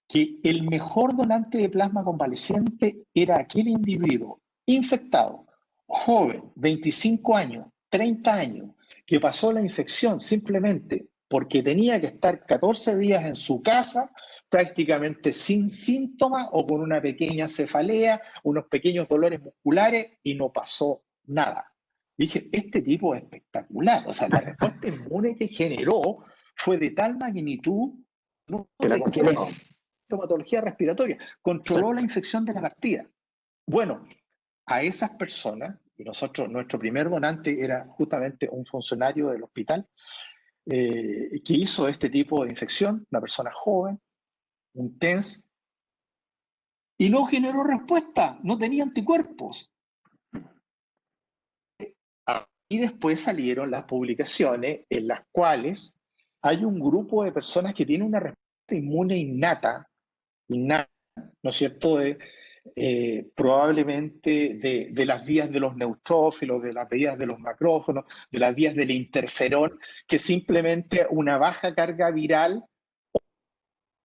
que el mejor donante de plasma convaleciente era aquel individuo infectado, joven, 25 años, 30 años, que pasó la infección simplemente porque tenía que estar 14 días en su casa, prácticamente sin síntomas o con una pequeña cefalea, unos pequeños dolores musculares y no pasó nada. Dije, este tipo es espectacular. O sea, la respuesta inmune que generó fue de tal magnitud, no Que la controló. sintomatología respiratoria, controló la infección de la partida. Bueno, a esas personas, y nuestro primer donante era justamente un funcionario del hospital que hizo este tipo de infección, una persona joven, un TENS, y no generó respuesta, no tenía anticuerpos. Y después salieron las publicaciones en las cuales hay un grupo de personas que tienen una respuesta inmune innata, ¿no es cierto?, probablemente de las vías de los neutrófilos, de las vías de los macrófagos, de las vías del interferón, que simplemente una baja carga viral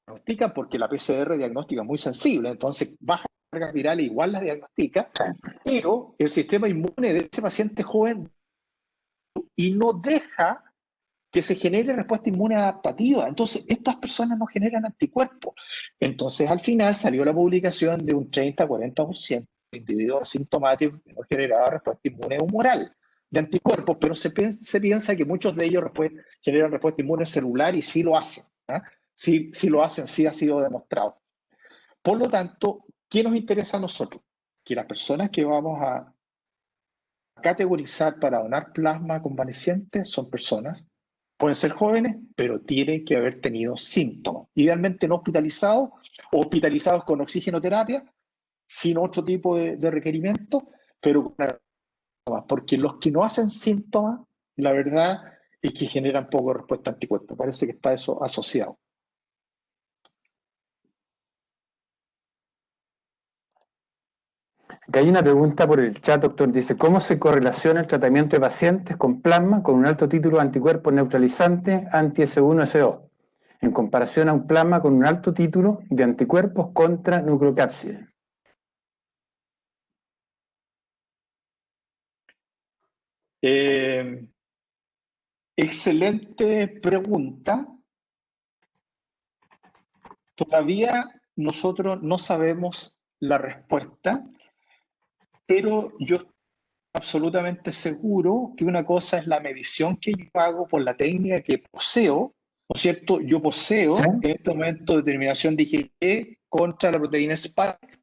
diagnostica, porque la PCR diagnóstica es muy sensible, entonces baja carga viral igual la diagnostica, pero el sistema inmune de ese paciente joven y no deja que se genere respuesta inmune adaptativa. Entonces, estas personas no generan anticuerpos. Entonces, al final salió la publicación de un 30-40% de individuos asintomáticos que no generaban respuesta inmune humoral de anticuerpos, pero se piensa que muchos de ellos generan respuesta inmune celular y sí lo hacen. ¿Ah? Sí lo hacen, sí ha sido demostrado. Por lo tanto, ¿qué nos interesa a nosotros? Que las personas que vamos a categorizar para donar plasma convaleciente son personas, pueden ser jóvenes, pero tienen que haber tenido síntomas. Idealmente no hospitalizados o hospitalizados con oxigenoterapia, sin otro tipo de requerimiento, pero porque los que no hacen síntomas, la verdad es que generan poco respuesta a anticuerpos. Parece que está eso asociado. Acá hay una pregunta por el chat, doctor. Dice, ¿cómo se correlaciona el tratamiento de pacientes con plasma con un alto título de anticuerpos neutralizantes anti-S1-SO en comparación a un plasma con un alto título de anticuerpos contra nucleocápside? Excelente pregunta. Todavía nosotros no sabemos la respuesta, pero yo estoy absolutamente seguro que una cosa es la medición que yo hago por la técnica que poseo, ¿no es cierto? Yo poseo ¿Sí? en este momento determinación de IgG contra la proteína Spike,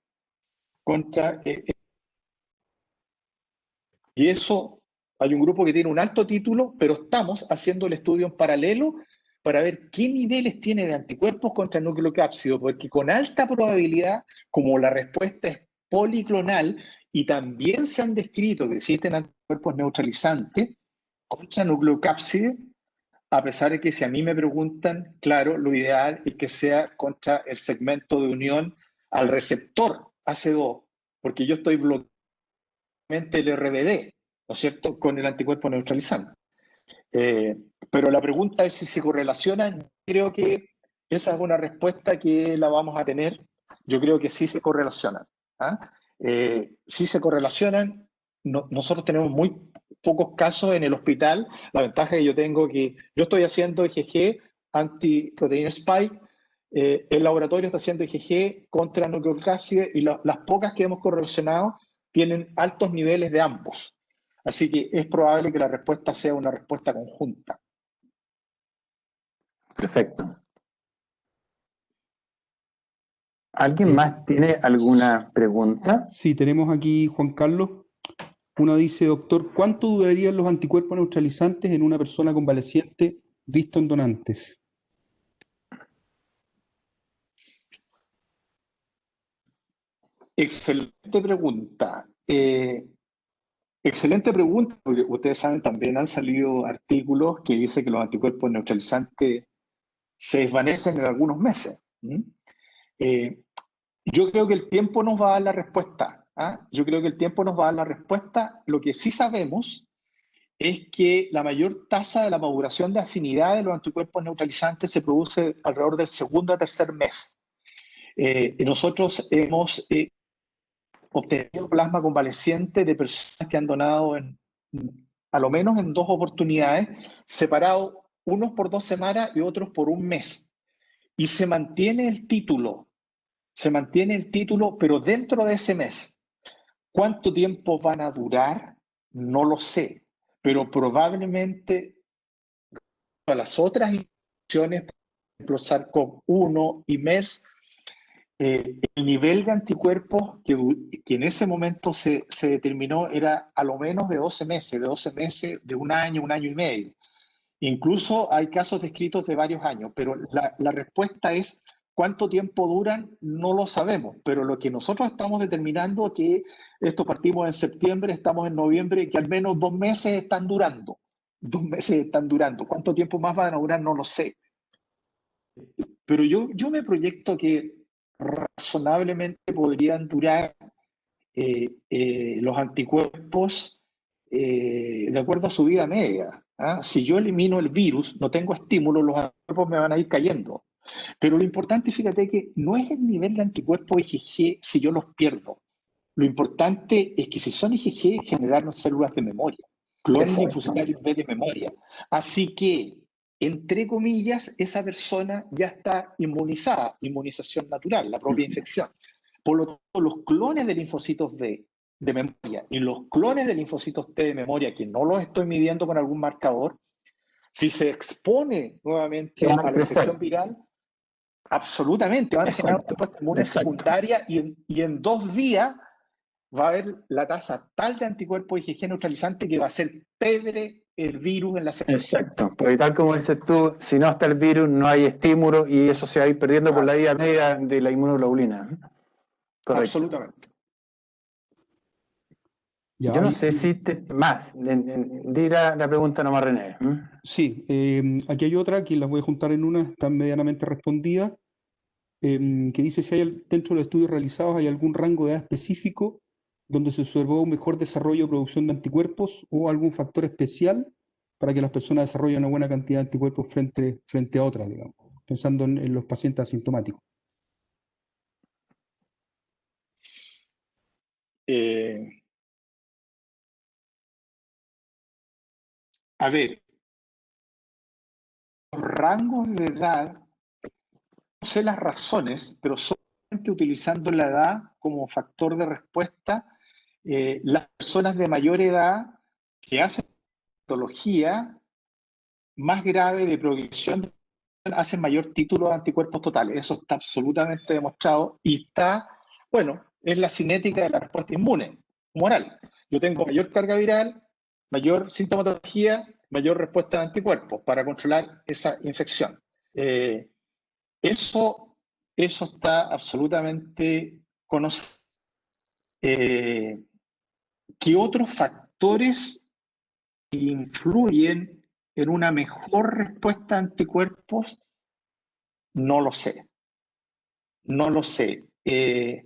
y eso hay un grupo que tiene un alto título, pero estamos haciendo el estudio en paralelo para ver qué niveles tiene de anticuerpos contra el nucleocápsido, porque con alta probabilidad, como la respuesta es policlonal, y también se han descrito que existen anticuerpos neutralizantes contra nucleocápside, a pesar de que si a mí me preguntan, claro, lo ideal es que sea contra el segmento de unión al receptor AC2, porque yo estoy bloqueando el RBD, ¿no es cierto?, con el anticuerpo neutralizante. Pero la pregunta es si se correlacionan. Creo que esa es una respuesta que la vamos a tener. Yo creo que sí se correlacionan. ¿Ah? Sí se correlacionan. Nosotros tenemos muy pocos casos en el hospital. La ventaja que yo tengo es que yo estoy haciendo IgG antiproteína spike, el laboratorio está haciendo IgG contra nucleocápside y las pocas que hemos correlacionado tienen altos niveles de ambos. Así que es probable que la respuesta sea una respuesta conjunta. Perfecto. ¿Alguien más tiene alguna pregunta? Sí, tenemos aquí Juan Carlos. Una dice, doctor, ¿cuánto durarían los anticuerpos neutralizantes en una persona convaleciente visto en donantes? Excelente pregunta. Excelente pregunta, porque ustedes saben, también han salido artículos que dicen que los anticuerpos neutralizantes se desvanecen en algunos meses. Eh, yo creo que el tiempo nos va a dar la respuesta. ¿Ah? Yo creo que el tiempo nos va a dar la respuesta. Lo que sí sabemos es que la mayor tasa de la maduración de afinidad de los anticuerpos neutralizantes se produce alrededor del segundo a tercer mes. Nosotros hemos obtenido plasma convaleciente de personas que han donado a lo menos en 2 oportunidades, separados unos por 2 semanas y otros por un mes. Y se mantiene el título, pero dentro de ese mes. ¿Cuánto tiempo van a durar? No lo sé, pero probablemente a las otras infecciones, por ejemplo, SARS-CoV-1 y MERS, el nivel de anticuerpos que en ese momento se determinó era a lo menos de 12 meses, de un año y medio. Incluso hay casos descritos de varios años, pero la respuesta es cuánto tiempo duran, no lo sabemos, pero lo que nosotros estamos determinando es que esto partimos en septiembre, estamos en noviembre, que al menos 2 meses están durando. 2 meses están durando. ¿Cuánto tiempo más van a durar? No lo sé. Pero yo me proyecto que razonablemente podrían durar los anticuerpos de acuerdo a su vida media. ¿Ah? Si yo elimino el virus, no tengo estímulo, los anticuerpos me van a ir cayendo. Pero lo importante, fíjate que no es el nivel de anticuerpos IgG si yo los pierdo. Lo importante es que si son IgG, generaron células de memoria, clones linfocitarios B de memoria. Así que, entre comillas, esa persona ya está inmunizada, inmunización natural, la propia infección. Por lo tanto, los clones de linfocitos B de memoria y los clones de linfocitos T de memoria, que no los estoy midiendo con algún marcador, si se expone nuevamente a la infección viral, absolutamente van a generar una respuesta inmune secundaria y en 2 días va a haber la tasa tal de anticuerpos IgG neutralizante que va a ser pedre el virus en la célula. Exacto, porque tal como dices tú, si no está el virus, no hay estímulo y eso se va a ir perdiendo por la vida media de la inmunoglobulina. Correcto. Absolutamente. Ya, yo no sé si más, di la pregunta nomás, René. Sí, aquí hay otra que las voy a juntar en una, está medianamente respondida, que dice si hay dentro de los estudios realizados hay algún rango de edad específico donde se observó un mejor desarrollo o producción de anticuerpos o algún factor especial para que las personas desarrollen una buena cantidad de anticuerpos frente a otras, digamos, pensando en los pacientes asintomáticos. A ver, los rangos de edad, no sé las razones, pero solamente utilizando la edad como factor de respuesta, las personas de mayor edad que hacen patología más grave de progresión hacen mayor título de anticuerpos totales. Eso está absolutamente demostrado y está, bueno, es la cinética de la respuesta inmune humoral. Yo tengo mayor carga viral, mayor sintomatología, mayor respuesta de anticuerpos para controlar esa infección. Eso está absolutamente conocido. ¿Qué otros factores influyen en una mejor respuesta a anticuerpos? No lo sé. No lo sé. E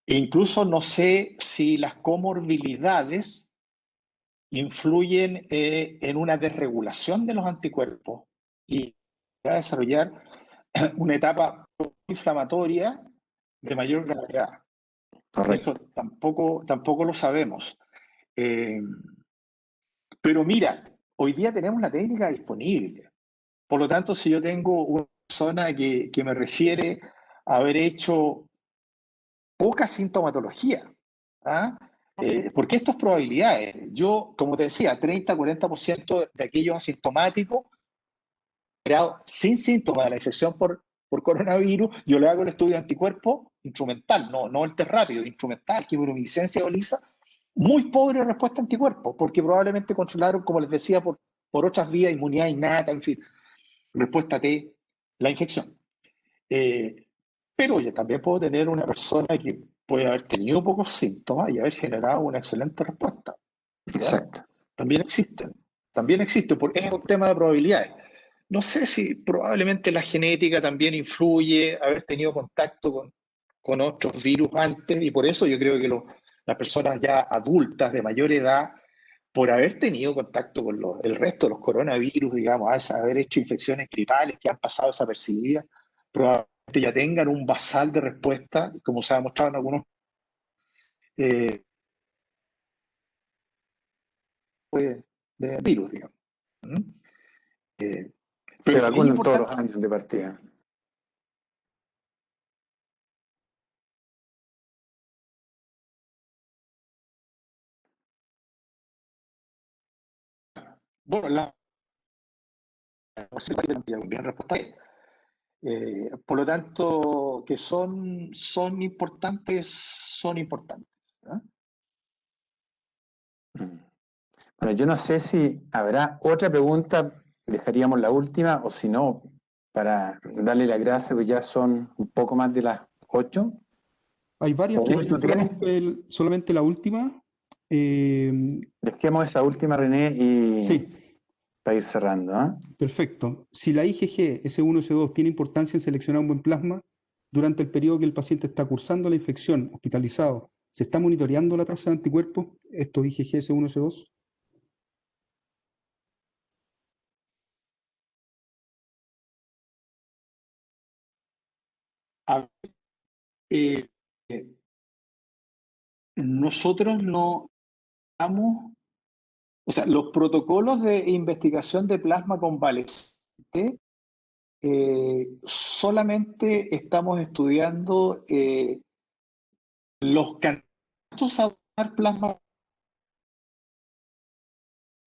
incluso no sé si las comorbilidades influyen en una desregulación de los anticuerpos y va a desarrollar una etapa inflamatoria de mayor gravedad. Correcto. Eso tampoco lo sabemos. Pero mira, hoy día tenemos la técnica disponible. Por lo tanto, si yo tengo una persona que me refiere a haber hecho poca sintomatología, ¿ah? Porque esto es probabilidades. Yo, como te decía, 30-40% de aquellos asintomáticos sin síntomas de la infección por coronavirus, yo le hago el estudio de anticuerpos instrumental, no el test rápido, instrumental, quimiluminiscencia o ELISA, muy pobre respuesta a anticuerpos, porque probablemente controlaron, como les decía, por otras vías, inmunidad innata, en fin, respuesta T, la infección. Pero oye, también puedo tener una persona que puede haber tenido pocos síntomas y haber generado una excelente respuesta. ¿Ya? Exacto. También existe, porque es un tema de probabilidades. No sé si probablemente la genética también influye, haber tenido contacto con otros virus antes, y por eso yo creo que las personas ya adultas de mayor edad, por haber tenido contacto con el resto de los coronavirus, digamos, haber hecho infecciones gripales que han pasado desapercibidas, probablemente ya tengan un basal de respuesta, como se ha demostrado en algunos de virus, digamos. Se Pero es vacunan todos los importante. años de partida. Bueno, bien respuesta. Por lo tanto, que son importantes, son importantes. ¿No? Bueno, yo no sé si habrá otra pregunta, dejaríamos la última, o si no, para darle las gracias, pues ya son un poco más de las 8. Hay varias que ¿Tú tienes? solamente la última. Dejemos esa última, René, y Sí, para ir cerrando, ¿ah? perfecto. Si la IgG S1 S2 tiene importancia en seleccionar un buen plasma durante el periodo que el paciente está cursando la infección, hospitalizado, ¿se está monitoreando la tasa de anticuerpos, estos IgG S1 S2? Eh, nosotros no damos, o sea, los protocolos de investigación de plasma convalescente solamente estamos estudiando los candidatos a dar plasma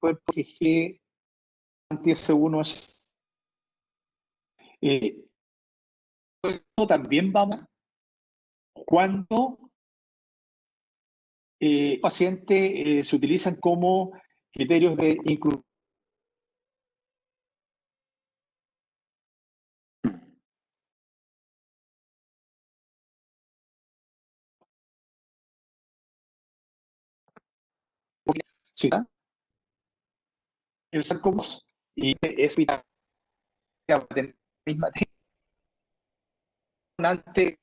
cuerpo IgG anti-S1. También vamos cuando pacientes se utilizan como criterios de inclusión. Sí, el sarcomos y es vital tener la misma ante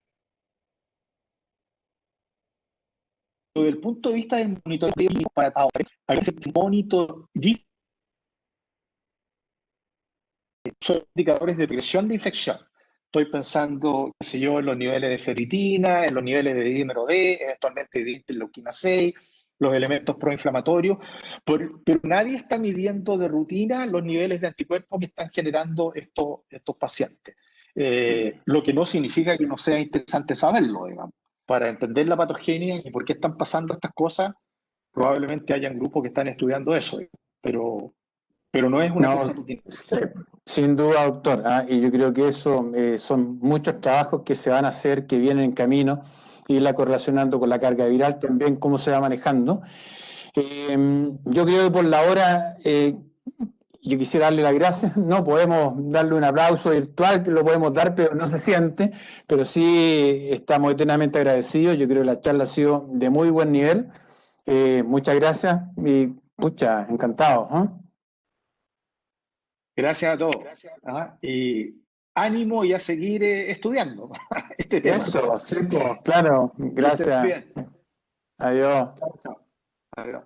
desde el punto de vista del monitoreo para a veces monitor son indicadores de presión de infección. Estoy pensando, qué sé yo, en los niveles de ferritina, en los niveles de dímero D, eventualmente de interleuquina 6, los elementos proinflamatorios, pero nadie está midiendo de rutina los niveles de anticuerpos que están generando estos pacientes. Lo que no significa que no sea interesante saberlo, digamos. Para entender la patogenia y por qué están pasando estas cosas, probablemente hayan grupos que están estudiando eso, pero no es una cosa rutina. Sin duda, doctor, ¿ah? Y yo creo que eso son muchos trabajos que se van a hacer, que vienen en camino, irla correlacionando con la carga viral también, cómo se va manejando. Yo creo que por la hora yo quisiera darle las gracias. No podemos darle un aplauso virtual, que lo podemos dar, pero no se siente, pero sí estamos eternamente agradecidos. Yo creo que la charla ha sido de muy buen nivel. Muchas gracias y encantado, ¿eh? Gracias a todos. Ajá. Y ánimo y a seguir estudiando este tema. Eso, sí, claro, Que estés gracias. bien. Adiós. Chao, chao. Adiós.